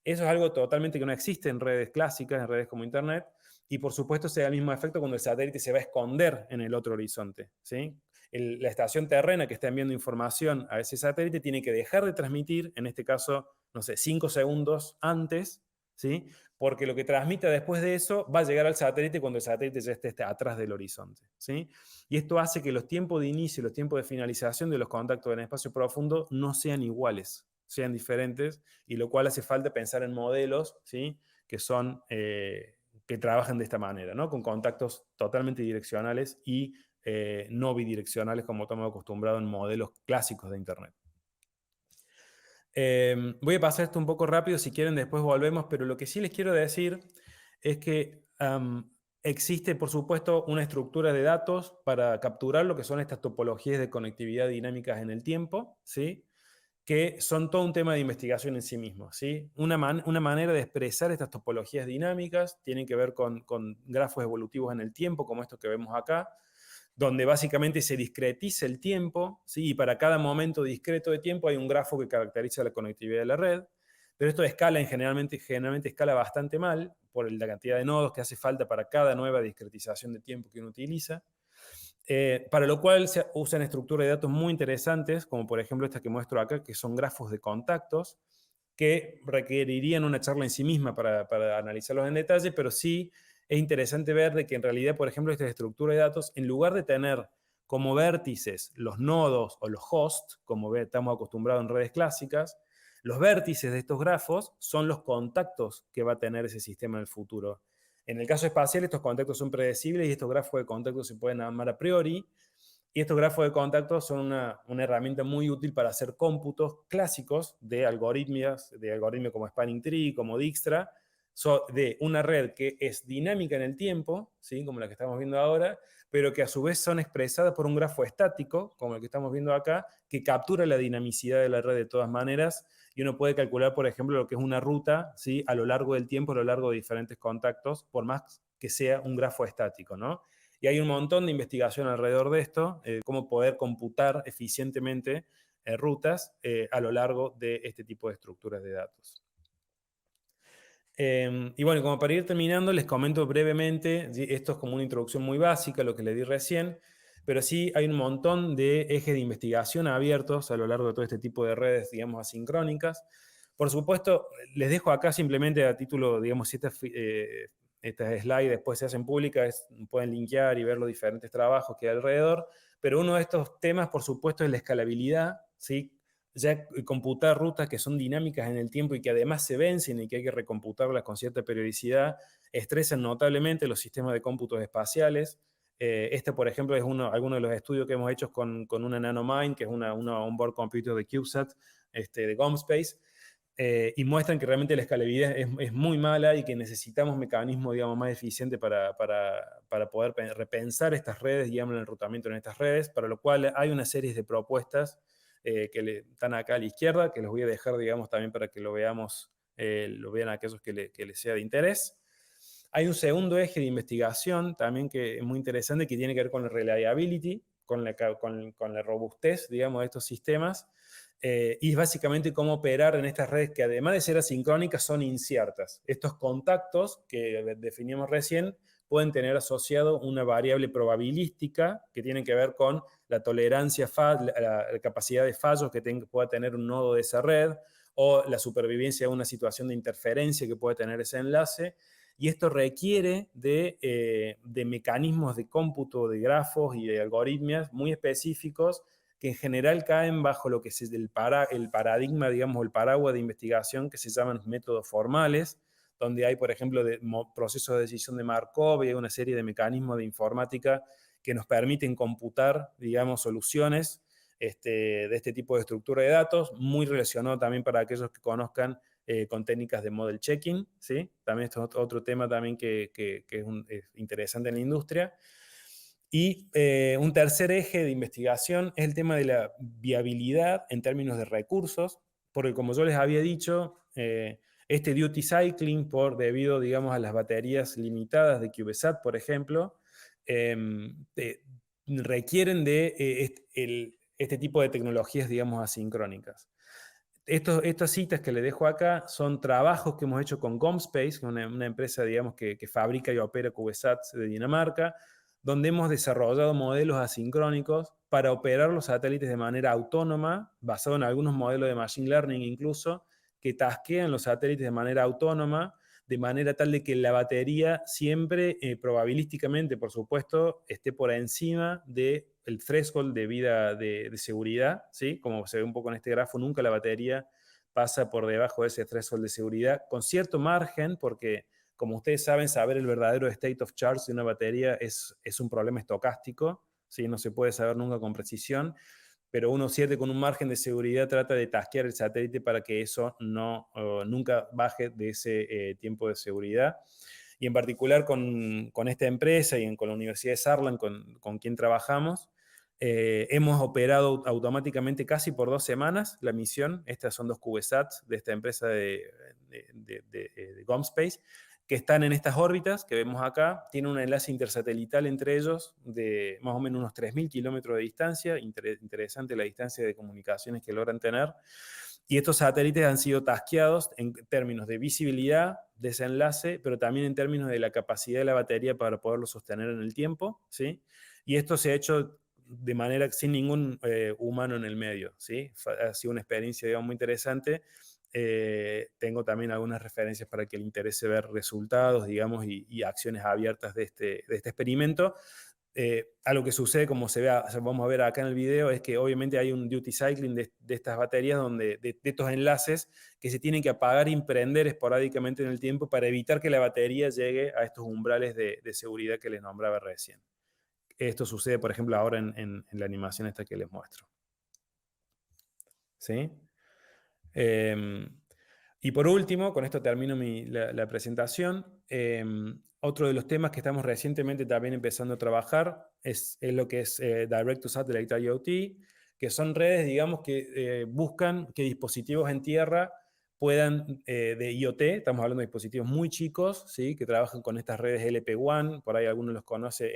Eso es algo totalmente que no existe en redes clásicas, en redes como Internet, y por supuesto se da el mismo efecto cuando el satélite se va a esconder en el otro horizonte, ¿sí? La estación terrena que está enviando información a ese satélite tiene que dejar de transmitir, en este caso, no sé, 5 segundos antes, ¿sí? Porque lo que transmita después de eso va a llegar al satélite cuando el satélite ya esté atrás del horizonte, ¿sí? Y esto hace que los tiempos de inicio y los tiempos de finalización de los contactos en el espacio profundo no sean iguales, sean diferentes, y lo cual hace falta pensar en modelos, ¿sí? Que son, que trabajan de esta manera, ¿no? Con contactos totalmente direccionales y no bidireccionales como estamos acostumbrados en modelos clásicos de Internet. Voy a pasar esto un poco rápido, si quieren después volvemos, pero lo que sí les quiero decir es que existe, por supuesto, una estructura de datos para capturar lo que son estas topologías de conectividad dinámicas en el tiempo, ¿sí? Que son todo un tema de investigación en sí mismo, ¿sí? Una manera de expresar estas topologías dinámicas tiene que ver con grafos evolutivos en el tiempo, como estos que vemos acá, donde básicamente se discretiza el tiempo, ¿sí? Y para cada momento discreto de tiempo hay un grafo que caracteriza la conectividad de la red, pero esto escala generalmente escala bastante mal por la cantidad de nodos que hace falta para cada nueva discretización de tiempo que uno utiliza. Para lo cual se usan estructuras de datos muy interesantes, como por ejemplo esta que muestro acá, que son grafos de contactos, que requerirían una charla en sí misma para analizarlos en detalle, pero sí es interesante ver de que en realidad, por ejemplo, esta estructura de datos, en lugar de tener como vértices los nodos o los hosts, como estamos acostumbrados en redes clásicas, los vértices de estos grafos son los contactos que va a tener ese sistema en el futuro. En el caso espacial, estos contactos son predecibles y estos grafos de contactos se pueden armar a priori. Y estos grafos de contactos son una herramienta muy útil para hacer cómputos clásicos de algoritmias como Spanning Tree, como Dijkstra, de una red que es dinámica en el tiempo, ¿sí? Como la que estamos viendo ahora, pero que a su vez son expresadas por un grafo estático, como el que estamos viendo acá, que captura la dinamicidad de la red de todas maneras, y uno puede calcular, por ejemplo, lo que es una ruta, ¿sí? A lo largo del tiempo, a lo largo de diferentes contactos, por más que sea un grafo estático, ¿no? Y hay un montón de investigación alrededor de esto, cómo poder computar eficientemente rutas a lo largo de este tipo de estructuras de datos. Y bueno, como para ir terminando, les comento brevemente, ¿sí? Esto es como una introducción muy básica, lo que les di recién, pero sí hay un montón de ejes de investigación abiertos a lo largo de todo este tipo de redes, digamos, asincrónicas. Por supuesto, les dejo acá simplemente a título, digamos, si estas slides después se hacen públicas, pueden linkear y ver los diferentes trabajos que hay alrededor, pero uno de estos temas, por supuesto, es la escalabilidad, ¿sí? Ya computar rutas que son dinámicas en el tiempo y que además se vencen y que hay que recomputarlas con cierta periodicidad, estresan notablemente los sistemas de cómputos espaciales. Este, por ejemplo, es alguno de los estudios que hemos hecho con una Nanomind, que es una onboard computer de CubeSat, de GomSpace, y muestran que realmente la escalabilidad es muy mala y que necesitamos mecanismos, digamos, más eficientes para poder repensar estas redes, digamos, el enrutamiento en estas redes, para lo cual hay una serie de propuestas que están acá a la izquierda, que los voy a dejar, digamos, también para que lo veamos, lo vean aquellos que les sea de interés. Hay un segundo eje de investigación también que es muy interesante, que tiene que ver con la reliability, con la robustez, digamos, de estos sistemas, y es básicamente cómo operar en estas redes que además de ser asincrónicas son inciertas. Estos contactos que definimos recién pueden tener asociado una variable probabilística que tiene que ver con la tolerancia, la capacidad de fallos que pueda tener un nodo de esa red o la supervivencia de una situación de interferencia que puede tener ese enlace. Y esto requiere de mecanismos de cómputo de grafos y de algoritmias muy específicos que en general caen bajo lo que es el paradigma, digamos, el paraguas de investigación que se llaman métodos formales, donde hay, por ejemplo, procesos de decisión de Markov y hay una serie de mecanismos de informática que nos permiten computar, digamos, soluciones de este tipo de estructura de datos, muy relacionado también para aquellos que conozcan con técnicas de model checking, ¿sí? También esto es otro tema también que es interesante en la industria. Y un tercer eje de investigación es el tema de la viabilidad en términos de recursos, porque como yo les había dicho, este duty cycling, debido, digamos, a las baterías limitadas de CubeSat, por ejemplo, requieren de este tipo de tecnologías, digamos, asincrónicas. Estas citas que le dejo acá son trabajos que hemos hecho con GomSpace, que es una empresa, digamos, que fabrica y opera CubeSats de Dinamarca, donde hemos desarrollado modelos asincrónicos para operar los satélites de manera autónoma, basado en algunos modelos de Machine Learning incluso, que tasquean los satélites de manera autónoma, de manera tal de que la batería siempre, probabilísticamente, por supuesto, esté por encima del threshold de vida de seguridad, ¿sí? Como se ve un poco en este grafo, nunca la batería pasa por debajo de ese threshold de seguridad, con cierto margen, porque como ustedes saben, saber el verdadero state of charge de una batería es un problema estocástico, ¿sí? No se puede saber nunca con precisión, pero uno siempre con un margen de seguridad trata de tasquear el satélite para que eso nunca baje de ese tiempo de seguridad. Y en particular con esta empresa y con la Universidad de Saarland, con quien trabajamos, hemos operado automáticamente casi por 2 semanas la misión. Estas son 2 CubeSats de esta empresa de GomSpace, que están en estas órbitas que vemos acá. Tiene un enlace intersatelital entre ellos de más o menos unos 3.000 kilómetros de distancia. Interesante la distancia de comunicaciones que logran tener. Y estos satélites han sido tasqueados en términos de visibilidad de ese enlace, pero también en términos de la capacidad de la batería para poderlo sostener en el tiempo, ¿sí? y esto se ha hecho de manera sin ningún humano en el medio, ¿sí? Ha sido una experiencia, digamos, muy interesante. Tengo también algunas referencias para que le interese ver resultados, digamos, y acciones abiertas de este experimento. Algo que sucede, como vamos a ver acá en el video, es que obviamente hay un duty cycling de estas baterías, de estos enlaces que se tienen que apagar y prender esporádicamente en el tiempo para evitar que la batería llegue a estos umbrales de seguridad que les nombraba recién. Esto sucede, por ejemplo, ahora en la animación esta que les muestro. ¿Sí? Y por último, con esto termino la presentación, otro de los temas que estamos recientemente también empezando a trabajar es lo que es Direct to Satellite IoT, que son redes, digamos, que buscan que dispositivos en tierra puedan, de IoT, estamos hablando de dispositivos muy chicos, ¿sí? Que trabajan con estas redes LP WAN, por ahí algunos los conoce,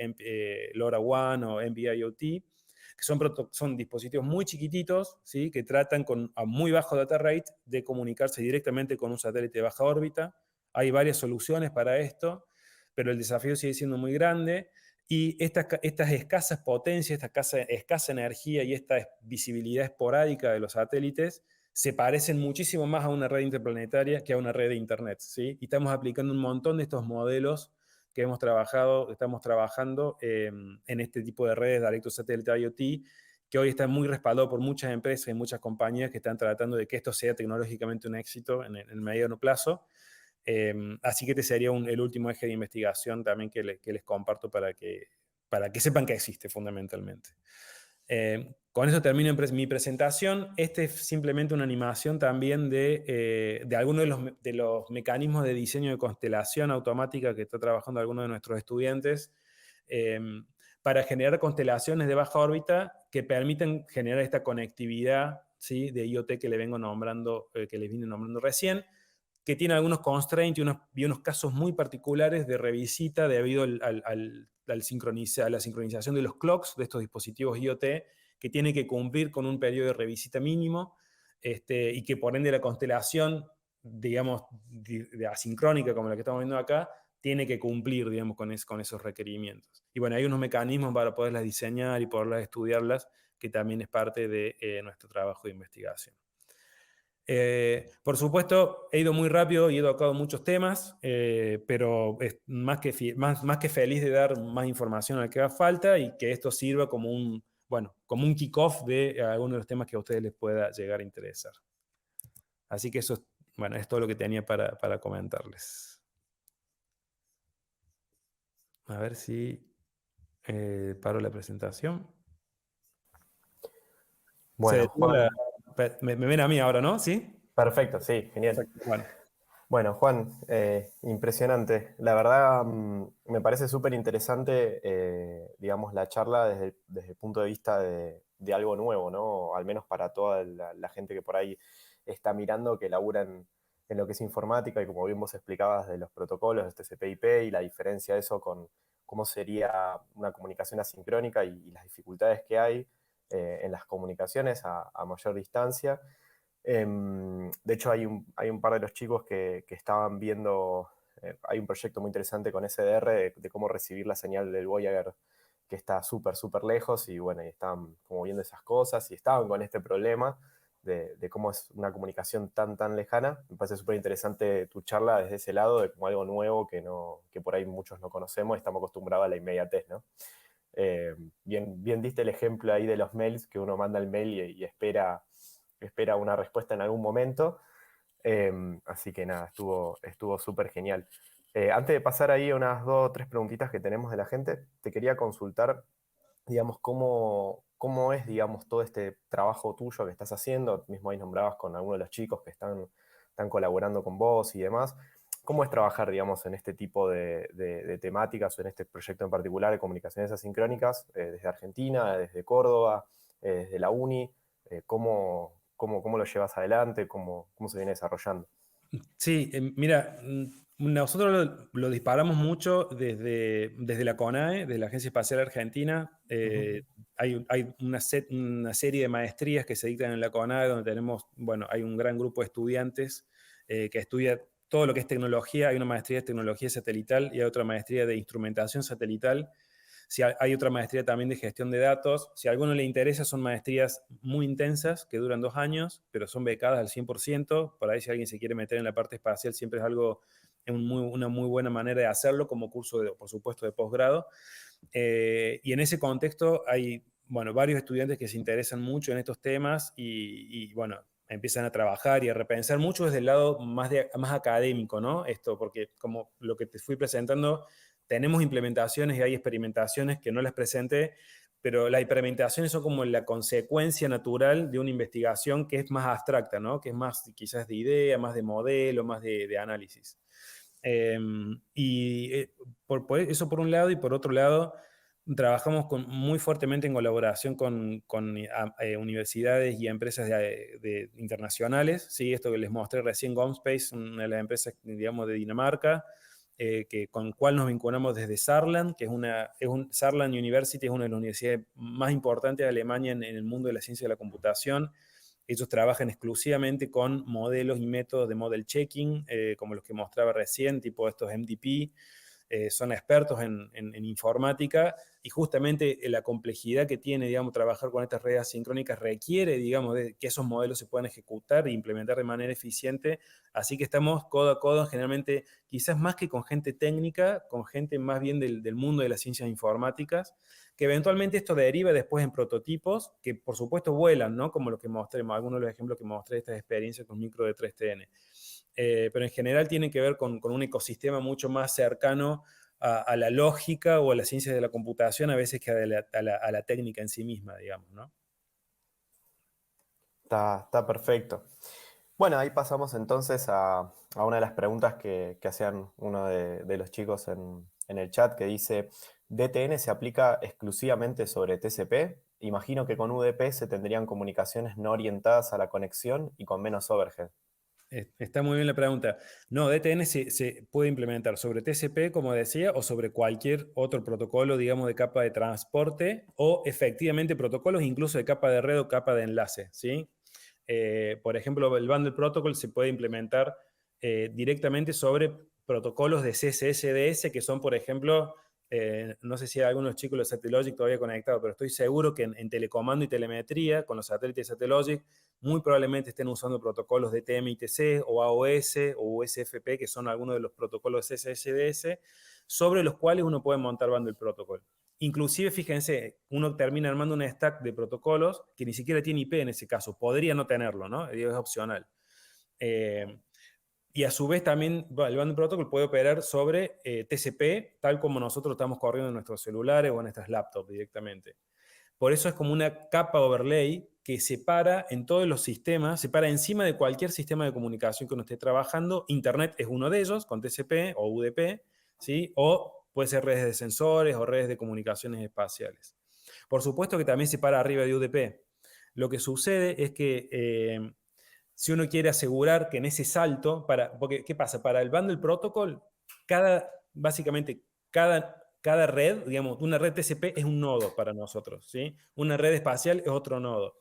LoRaWAN o NB-IoT, que son dispositivos muy chiquititos, ¿sí? Que tratan a muy bajo data rate de comunicarse directamente con un satélite de baja órbita. Hay varias soluciones para esto, pero el desafío sigue siendo muy grande. Y estas escasas potencias, esta escasa energía y esta visibilidad esporádica de los satélites se parecen muchísimo más a una red interplanetaria que a una red de Internet, ¿sí? Y estamos aplicando un montón de estos modelos que estamos trabajando en este tipo de redes de Direct to Satellite IoT, que hoy está muy respaldado por muchas empresas y muchas compañías que están tratando de que esto sea tecnológicamente un éxito en el mediano plazo. Así que este sería el último eje de investigación también que les comparto para que sepan que existe fundamentalmente. Con eso termino mi presentación. Este es simplemente una animación también de algunos de los mecanismos de diseño de constelación automática que está trabajando algunos de nuestros estudiantes para generar constelaciones de baja órbita que permiten generar esta conectividad, ¿sí? De IoT que les vine nombrando recién, que tiene algunos constraints y unos casos muy particulares de revisita debido a la sincronización de los clocks de estos dispositivos IoT, que tiene que cumplir con un periodo de revisita mínimo, y que por ende la constelación, digamos, de asincrónica como la que estamos viendo acá, tiene que cumplir, digamos, con esos requerimientos. Y bueno, hay unos mecanismos para poderlas diseñar y poderlas estudiarlas, que también es parte de nuestro trabajo de investigación. Por supuesto, he ido muy rápido y he tocado muchos temas, pero es más que feliz de dar más información al que haga falta y que esto sirva como como un kickoff de algunos de los temas que a ustedes les pueda llegar a interesar. Así que eso es todo lo que tenía para comentarles. A ver si paro la presentación. Bueno, Juan, Me ven a mí ahora, ¿no? ¿Sí? perfecto, sí, genial. Perfecto. Bueno. Bueno, Juan, impresionante. La verdad, me parece súper interesante, digamos, la charla desde el punto de vista de algo nuevo, ¿no? Al menos para toda la gente que por ahí está mirando, que labura en lo que es informática y como bien vos explicabas de los protocolos de TCP/IP y la diferencia de eso con cómo sería una comunicación asincrónica y las dificultades que hay en las comunicaciones a mayor distancia. De hecho, hay un par de los chicos que estaban viendo, hay un proyecto muy interesante con SDR de cómo recibir la señal del Voyager que está súper, súper lejos y bueno, y estaban como viendo esas cosas y estaban con este problema de cómo es una comunicación tan, tan lejana. Me parece súper interesante tu charla desde ese lado, de como algo nuevo que por ahí muchos no conocemos y estamos acostumbrados a la inmediatez, ¿no? Bien diste el ejemplo ahí de los mails, que uno manda el mail y espera una respuesta en algún momento. Así que nada, estuvo súper genial. Antes de pasar ahí a unas 2 o 3 preguntitas que tenemos de la gente, te quería consultar, digamos, cómo es, digamos, todo este trabajo tuyo que estás haciendo. Mismo ahí nombrabas con algunos de los chicos que están colaborando con vos y demás. ¿Cómo es trabajar, digamos, en este tipo de temáticas o en este proyecto en particular de comunicaciones asincrónicas desde Argentina, desde Córdoba, desde la uni? ¿Cómo lo llevas adelante? ¿Cómo se viene desarrollando? Sí, mira, nosotros lo disparamos mucho desde la CONAE, desde la Agencia Espacial Argentina. Ujú. Hay una serie de maestrías que se dictan en la CONAE donde hay un gran grupo de estudiantes que estudia todo lo que es tecnología. Hay una maestría de tecnología satelital y hay otra maestría de instrumentación satelital. Si hay otra maestría también de gestión de datos. Si a alguno le interesa, son maestrías muy intensas que duran 2 años, pero son becadas al 100%. Por ahí si alguien se quiere meter en la parte espacial, siempre es una muy buena manera de hacerlo como curso, por supuesto, de posgrado. Y en ese contexto hay, bueno, varios estudiantes que se interesan mucho en estos temas y bueno, empiezan a trabajar y a repensar mucho desde el lado más académico, ¿no? Esto, porque como lo que te fui presentando, tenemos implementaciones y hay experimentaciones que no las presenté, pero las experimentaciones son como la consecuencia natural de una investigación que es más abstracta, ¿no? Que es más quizás de idea, más de modelo, más de análisis. Eso por un lado, y por otro lado, trabajamos muy fuertemente en colaboración con universidades y empresas internacionales. ¿Sí? Esto que les mostré recién, GomSpace, una de las empresas, digamos, de Dinamarca, con la cual nos vinculamos desde Saarland, que Saarland University es una de las universidades más importantes de Alemania en el mundo de la ciencia de la computación. Ellos trabajan exclusivamente con modelos y métodos de model checking, como los que mostraba recién, tipo estos MDP. Son expertos en informática y justamente la complejidad que tiene, digamos, trabajar con estas redes asincrónicas requiere, digamos, de que esos modelos se puedan ejecutar e implementar de manera eficiente. Así que estamos codo a codo, generalmente, quizás más que con gente técnica, con gente más bien del mundo de las ciencias informáticas, que eventualmente esto deriva después en prototipos que por supuesto vuelan, ¿no? Como los que mostré, algunos de los ejemplos que mostré de estas experiencias con micro de 3TN. Pero en general tiene que ver con un ecosistema mucho más cercano a la lógica o a la ciencia de la computación a veces que a la técnica en sí misma, digamos, ¿no? Está perfecto. Bueno, ahí pasamos entonces a una de las preguntas que hacían uno de los chicos en el chat, que dice, ¿DTN se aplica exclusivamente sobre TCP? Imagino que con UDP se tendrían comunicaciones no orientadas a la conexión y con menos overhead. Está muy bien la pregunta. No, DTN se puede implementar sobre TCP, como decía, o sobre cualquier otro protocolo, digamos, de capa de transporte, o efectivamente protocolos incluso de capa de red o capa de enlace, ¿sí? Por ejemplo, el Bundle Protocol se puede implementar directamente sobre protocolos de CSS-DS, que son, por ejemplo, no sé si hay algunos chicos de Satellogic todavía conectados, pero estoy seguro que en telecomando y telemetría, con los satélites de Satellogic, muy probablemente estén usando protocolos de TM-ITC o AOS o USFP, que son algunos de los protocolos de CSS-DS, sobre los cuales uno puede montar Bundle Protocol. Inclusive, fíjense, uno termina armando un stack de protocolos que ni siquiera tiene IP en ese caso. Podría no tenerlo, ¿no? Es opcional. Y a su vez también el Bundle Protocol puede operar sobre TCP, tal como nosotros estamos corriendo en nuestros celulares o en nuestras laptops directamente. Por eso es como una capa overlay que separa en todos los sistemas, separa encima de cualquier sistema de comunicación que uno esté trabajando. Internet es uno de ellos, con TCP o UDP, ¿sí? O puede ser redes de sensores o redes de comunicaciones espaciales. Por supuesto que también separa arriba de UDP. Lo que sucede es que si uno quiere asegurar que en ese salto, porque ¿qué pasa? Para el Bundle Protocol, básicamente cada red, digamos, una red TCP es un nodo para nosotros, ¿sí? Una red espacial es otro nodo.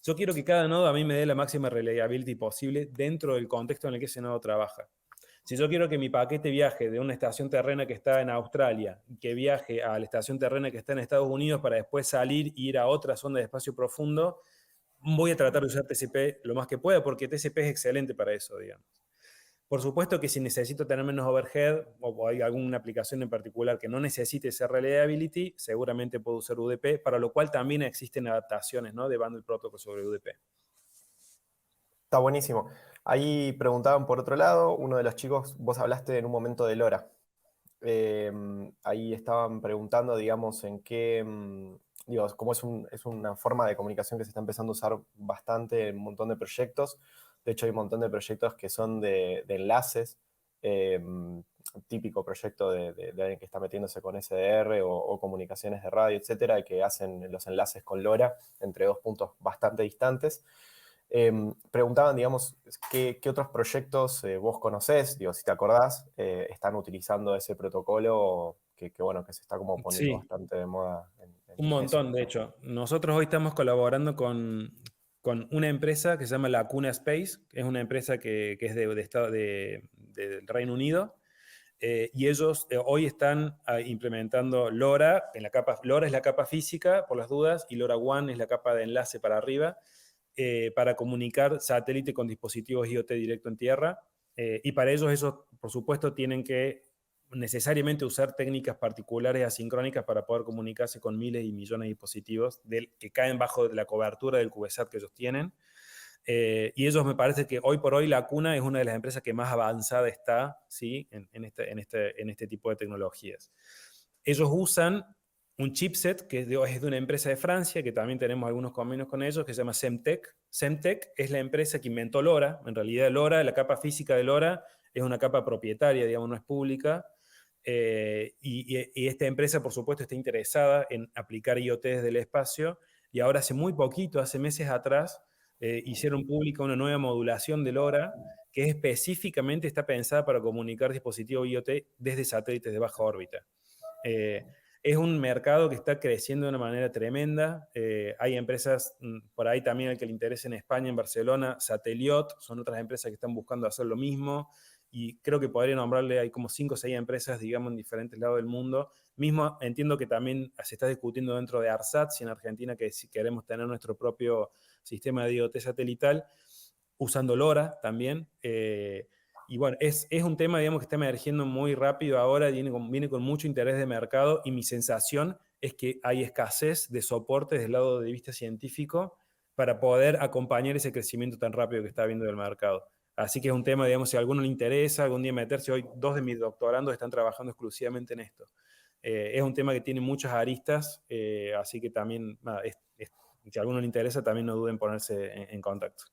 Yo quiero que cada nodo a mí me dé la máxima reliability posible dentro del contexto en el que ese nodo trabaja. Si yo quiero que mi paquete viaje de una estación terrena que está en Australia, que viaje a la estación terrena que está en Estados Unidos para después salir e ir a otra zona de espacio profundo, voy a tratar de usar TCP lo más que pueda porque TCP es excelente para eso, digamos. Por supuesto que si necesito tener menos overhead o hay alguna aplicación en particular que no necesite esa reliability, seguramente puedo usar UDP, para lo cual también existen adaptaciones, ¿no? De Bundle Protocol sobre UDP. Está buenísimo. Ahí preguntaban por otro lado, uno de los chicos, vos hablaste en un momento de LoRa. Ahí estaban preguntando, digamos, en qué, digo, como es una forma de comunicación que se está empezando a usar bastante en un montón de proyectos. De hecho, hay un montón de proyectos que son de enlaces, típico proyecto de alguien que está metiéndose con SDR o comunicaciones de radio, etcétera, y que hacen los enlaces con LoRa entre dos puntos bastante distantes. Preguntaban, digamos, ¿qué otros proyectos vos conocés? Digo, si te acordás, están utilizando ese protocolo bueno, que se está como poniendo Sí, bastante de moda un en eso. montón, de hecho. Nosotros hoy estamos colaborando con una empresa que se llama Lacuna Space, que es una empresa que es del Reino Unido. y ellos hoy están implementando LoRa. LoRa es la capa física, por las dudas, y LoRaWAN es la capa de enlace para arriba, para comunicar satélite con dispositivos IoT directo en tierra. Y para ellos, por supuesto, tienen que necesariamente usar técnicas particulares asincrónicas para poder comunicarse con miles y millones de dispositivos que caen bajo la cobertura del CubeSat que ellos tienen. Y ellos, me parece que hoy por hoy la Cuna es una de las empresas que más avanzada está, ¿sí? En este tipo de tecnologías. Ellos usan un chipset que es de una empresa de Francia, que también tenemos algunos convenios con ellos, que se llama Semtech. Semtech es la empresa que inventó LoRa. En realidad LoRa, la capa física de LoRa, es una capa propietaria, digamos, no es pública. Y esta empresa, por supuesto, está interesada en aplicar IoT desde el espacio. Y ahora hace muy poquito, hace meses atrás, hicieron pública una nueva modulación de LoRa que específicamente está pensada para comunicar dispositivos IoT desde satélites de baja órbita. Es un mercado que está creciendo de una manera tremenda. Hay empresas, por ahí también al que le interesa en España, en Barcelona, Sateliot, son otras empresas que están buscando hacer lo mismo. Y creo que podría nombrarle, hay como 5 o 6 empresas, digamos, en diferentes lados del mundo. Mismo entiendo que también se está discutiendo dentro de ARSAT, si en Argentina, que si queremos tener nuestro propio sistema de IoT satelital, usando LoRa también. Y bueno, es un tema, digamos, que está emergiendo muy rápido ahora, viene con mucho interés de mercado, y mi sensación es que hay escasez de soporte desde el lado de vista científico para poder acompañar ese crecimiento tan rápido que está habiendo del mercado. Así que es un tema, digamos, si a alguno le interesa algún día meterse, hoy 2 de mis doctorandos están trabajando exclusivamente en esto. Es un tema que tiene muchas aristas, así que también, si a alguno le interesa, también no duden en ponerse en contacto.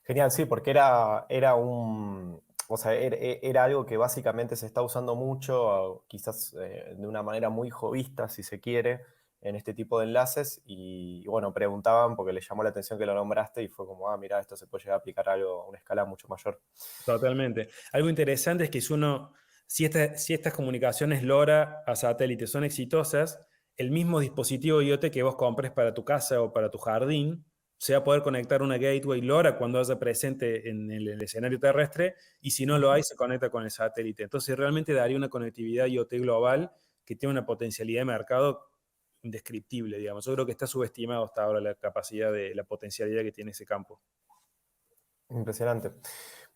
Genial, sí, porque era un, o sea, era algo que básicamente se está usando mucho, quizás de una manera muy jovista, si se quiere, en este tipo de enlaces. Y bueno, preguntaban porque les llamó la atención que lo nombraste y fue como, ah, mira, esto se puede llegar a aplicar a algo a una escala mucho mayor. Totalmente. Algo interesante es que si estas comunicaciones LoRa a satélite son exitosas, el mismo dispositivo IoT que vos compres para tu casa o para tu jardín se va a poder conectar a una gateway LoRa cuando haya presente en el escenario terrestre, y si no lo Ujú. hay, se conecta con el satélite. Entonces realmente daría una conectividad IoT global que tiene una potencialidad de mercado indescriptible, digamos. Yo creo que está subestimado hasta ahora la capacidad la potencialidad que tiene ese campo. Impresionante.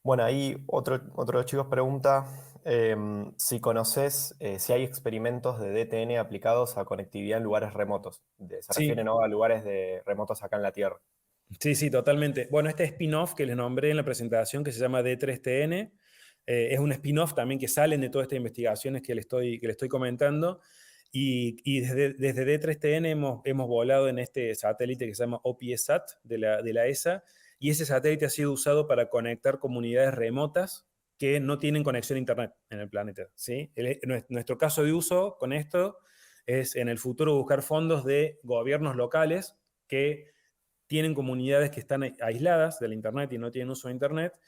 Bueno, ahí otro de los chicos pregunta si conoces si hay experimentos de DTN aplicados a conectividad en lugares remotos. Se refiere, Sí, ¿no?, a lugares remotos acá en la Tierra. sí, sí, totalmente. Bueno, este spin-off que les nombré en la presentación, que se llama D3TN, es un spin-off también que salen de todas estas investigaciones que le estoy comentando. Y desde D3TN hemos volado en este satélite que se llama OPSat de la ESA, y ese satélite ha sido usado para conectar comunidades remotas que no tienen conexión a Internet en el planeta, ¿sí? Nuestro caso de uso con esto es en el futuro buscar fondos de gobiernos locales que tienen comunidades que están aisladas del Internet y no tienen uso de Internet,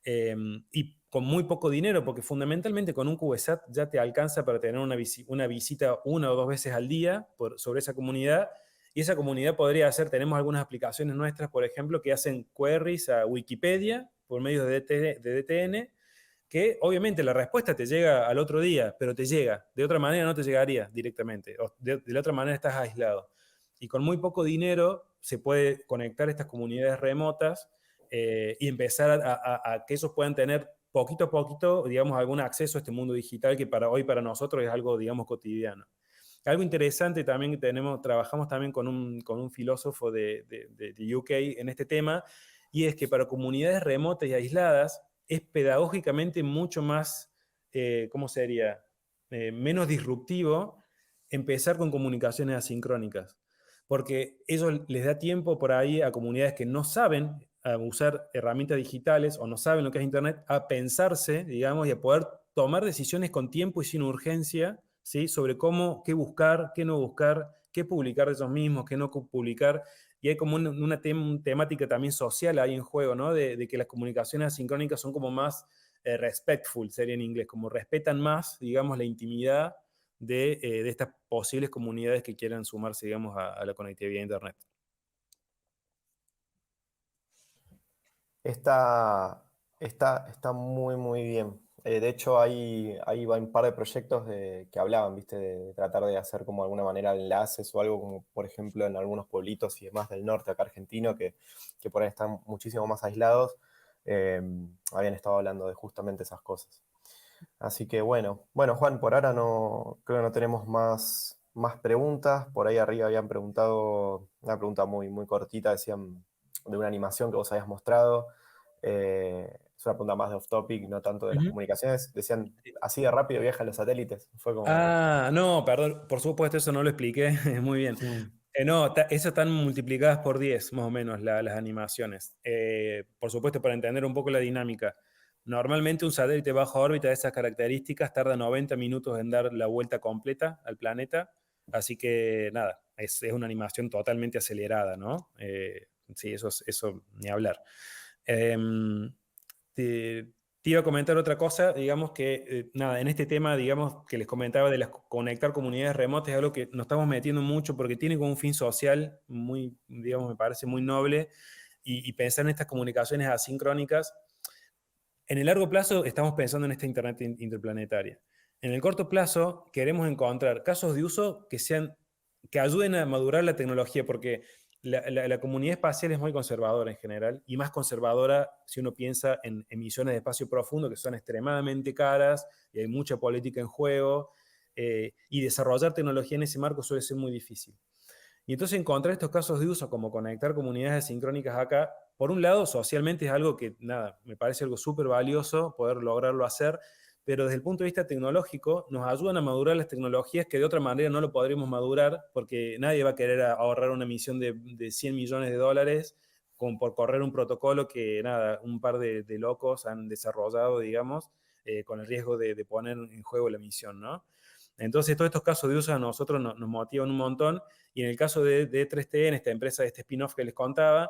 y con muy poco dinero, porque fundamentalmente con un CubeSat ya te alcanza para tener una visita 1 o 2 veces al día sobre esa comunidad, y esa comunidad podría hacer, tenemos algunas aplicaciones nuestras, por ejemplo, que hacen queries a Wikipedia por medio de DTN, que obviamente la respuesta te llega al otro día, pero te llega. De otra manera no te llegaría directamente. O de la otra manera estás aislado. Y con muy poco dinero se puede conectar estas comunidades remotas, y empezar a que ellos puedan tener poquito a poquito, digamos, algún acceso a este mundo digital que hoy para nosotros es algo, digamos, cotidiano. Algo interesante también que trabajamos también con un filósofo de UK en este tema, y es que para comunidades remotas y aisladas es pedagógicamente mucho más, ¿cómo sería? Menos disruptivo empezar con comunicaciones asincrónicas, porque eso les da tiempo por ahí a comunidades que no saben usar herramientas digitales o no saben lo que es Internet, a pensarse, digamos, y a poder tomar decisiones con tiempo y sin urgencia, ¿sí? Sobre qué buscar, qué no buscar, qué publicar de ellos mismos, qué no publicar. Y hay como una temática también social ahí en juego, ¿no? De que las comunicaciones asincrónicas son como más respectful, sería en inglés, como respetan más, digamos, la intimidad de estas posibles comunidades que quieran sumarse, digamos, a la conectividad a Internet. Está muy, muy bien. De hecho, hay un par de proyectos que hablaban, ¿viste? De tratar de hacer como de alguna manera enlaces o algo como, por ejemplo, en algunos pueblitos y demás del norte, acá argentino, que por ahí están muchísimo más aislados, eh, habían estado hablando de justamente esas cosas. Así que bueno, Juan, por ahora no, creo que no tenemos más preguntas. Por ahí arriba habían preguntado una pregunta muy cortita, decían de una animación que vos habías mostrado. Es una pregunta más de off topic, no tanto de las Ujú. comunicaciones. Decían, así de rápido viajan los satélites. Fue como... Ah, no, perdón, por supuesto, eso no lo expliqué. Muy bien. Mm. No, esas están multiplicadas por 10 más o menos, las animaciones. Por supuesto, para entender un poco la dinámica. Normalmente un satélite bajo órbita de esas características tarda 90 minutos en dar la vuelta completa al planeta, así que nada, es una animación totalmente acelerada, ¿no? Sí, eso ni hablar. Em, te, te iba a comentar otra cosa, digamos que, nada, en este tema, digamos, que les comentaba de conectar comunidades remotas, es algo que nos estamos metiendo mucho porque tiene como un fin social muy, digamos, me parece muy noble, y pensar en estas comunicaciones asincrónicas. En el largo plazo estamos pensando en esta Internet interplanetaria. En el corto plazo queremos encontrar casos de uso que ayuden a madurar la tecnología, porque la comunidad espacial es muy conservadora en general, y más conservadora si uno piensa en emisiones de espacio profundo que son extremadamente caras y hay mucha política en juego, y desarrollar tecnología en ese marco suele ser muy difícil. Y entonces encontrar estos casos de uso como conectar comunidades asincrónicas acá, por un lado, socialmente es algo que, nada, me parece algo súper valioso poder lograrlo hacer, pero desde el punto de vista tecnológico nos ayudan a madurar las tecnologías que de otra manera no lo podríamos madurar porque nadie va a querer ahorrar una emisión de 100 millones de dólares por correr un protocolo que, nada, un par de locos han desarrollado, digamos, con el riesgo de poner en juego la emisión, ¿no? Entonces, todos estos casos de uso a nosotros nos motivan un montón, y en el caso de 3T, en esta empresa, de este spin-off que les contaba,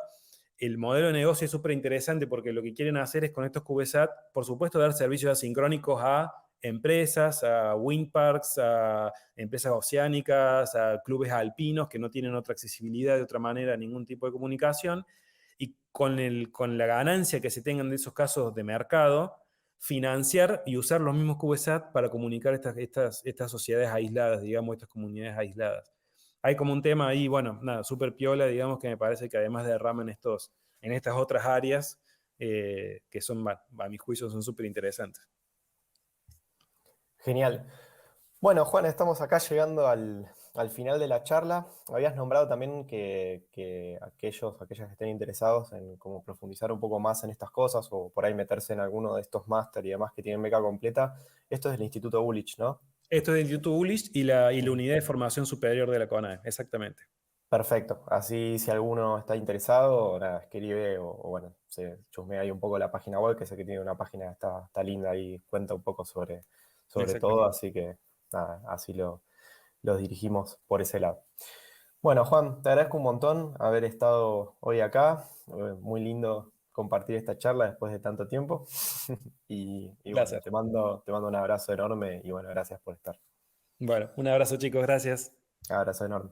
el modelo de negocio es súper interesante porque lo que quieren hacer es con estos CubeSat, por supuesto, dar servicios asincrónicos a empresas, a wind parks, a empresas oceánicas, a clubes alpinos que no tienen otra accesibilidad de otra manera a ningún tipo de comunicación, y con la ganancia que se tengan de esos casos de mercado, financiar y usar los mismos CubeSat para comunicar estas sociedades aisladas, digamos, estas comunidades aisladas. Hay como un tema ahí, bueno, nada, súper piola, digamos, que me parece que además derrama en estas otras áreas, que son, a mi juicio, son súper interesantes. Genial. Bueno, Juan, estamos acá llegando al final de la charla. Habías nombrado también que aquellos que estén interesados en como profundizar un poco más en estas cosas o por ahí meterse en alguno de estos máster y demás que tienen beca completa. Esto es del Instituto Ullich, ¿no? Esto es el YouTube ULIS y la Mm. Unidad de Formación Superior de la CONAE, exactamente. Perfecto. Así si alguno está interesado, nada, escribe o bueno, se chusmea ahí un poco la página web, que sé que tiene una página, está linda y cuenta un poco sobre todo, Exactamente. así que nada, así los dirigimos por ese lado. Bueno, Juan, te agradezco un montón haber estado hoy acá. Muy lindo compartir esta charla después de tanto tiempo. Y bueno, Gracias. te mando un abrazo enorme y bueno, gracias por estar. Bueno, un abrazo, chicos, gracias. Abrazo enorme.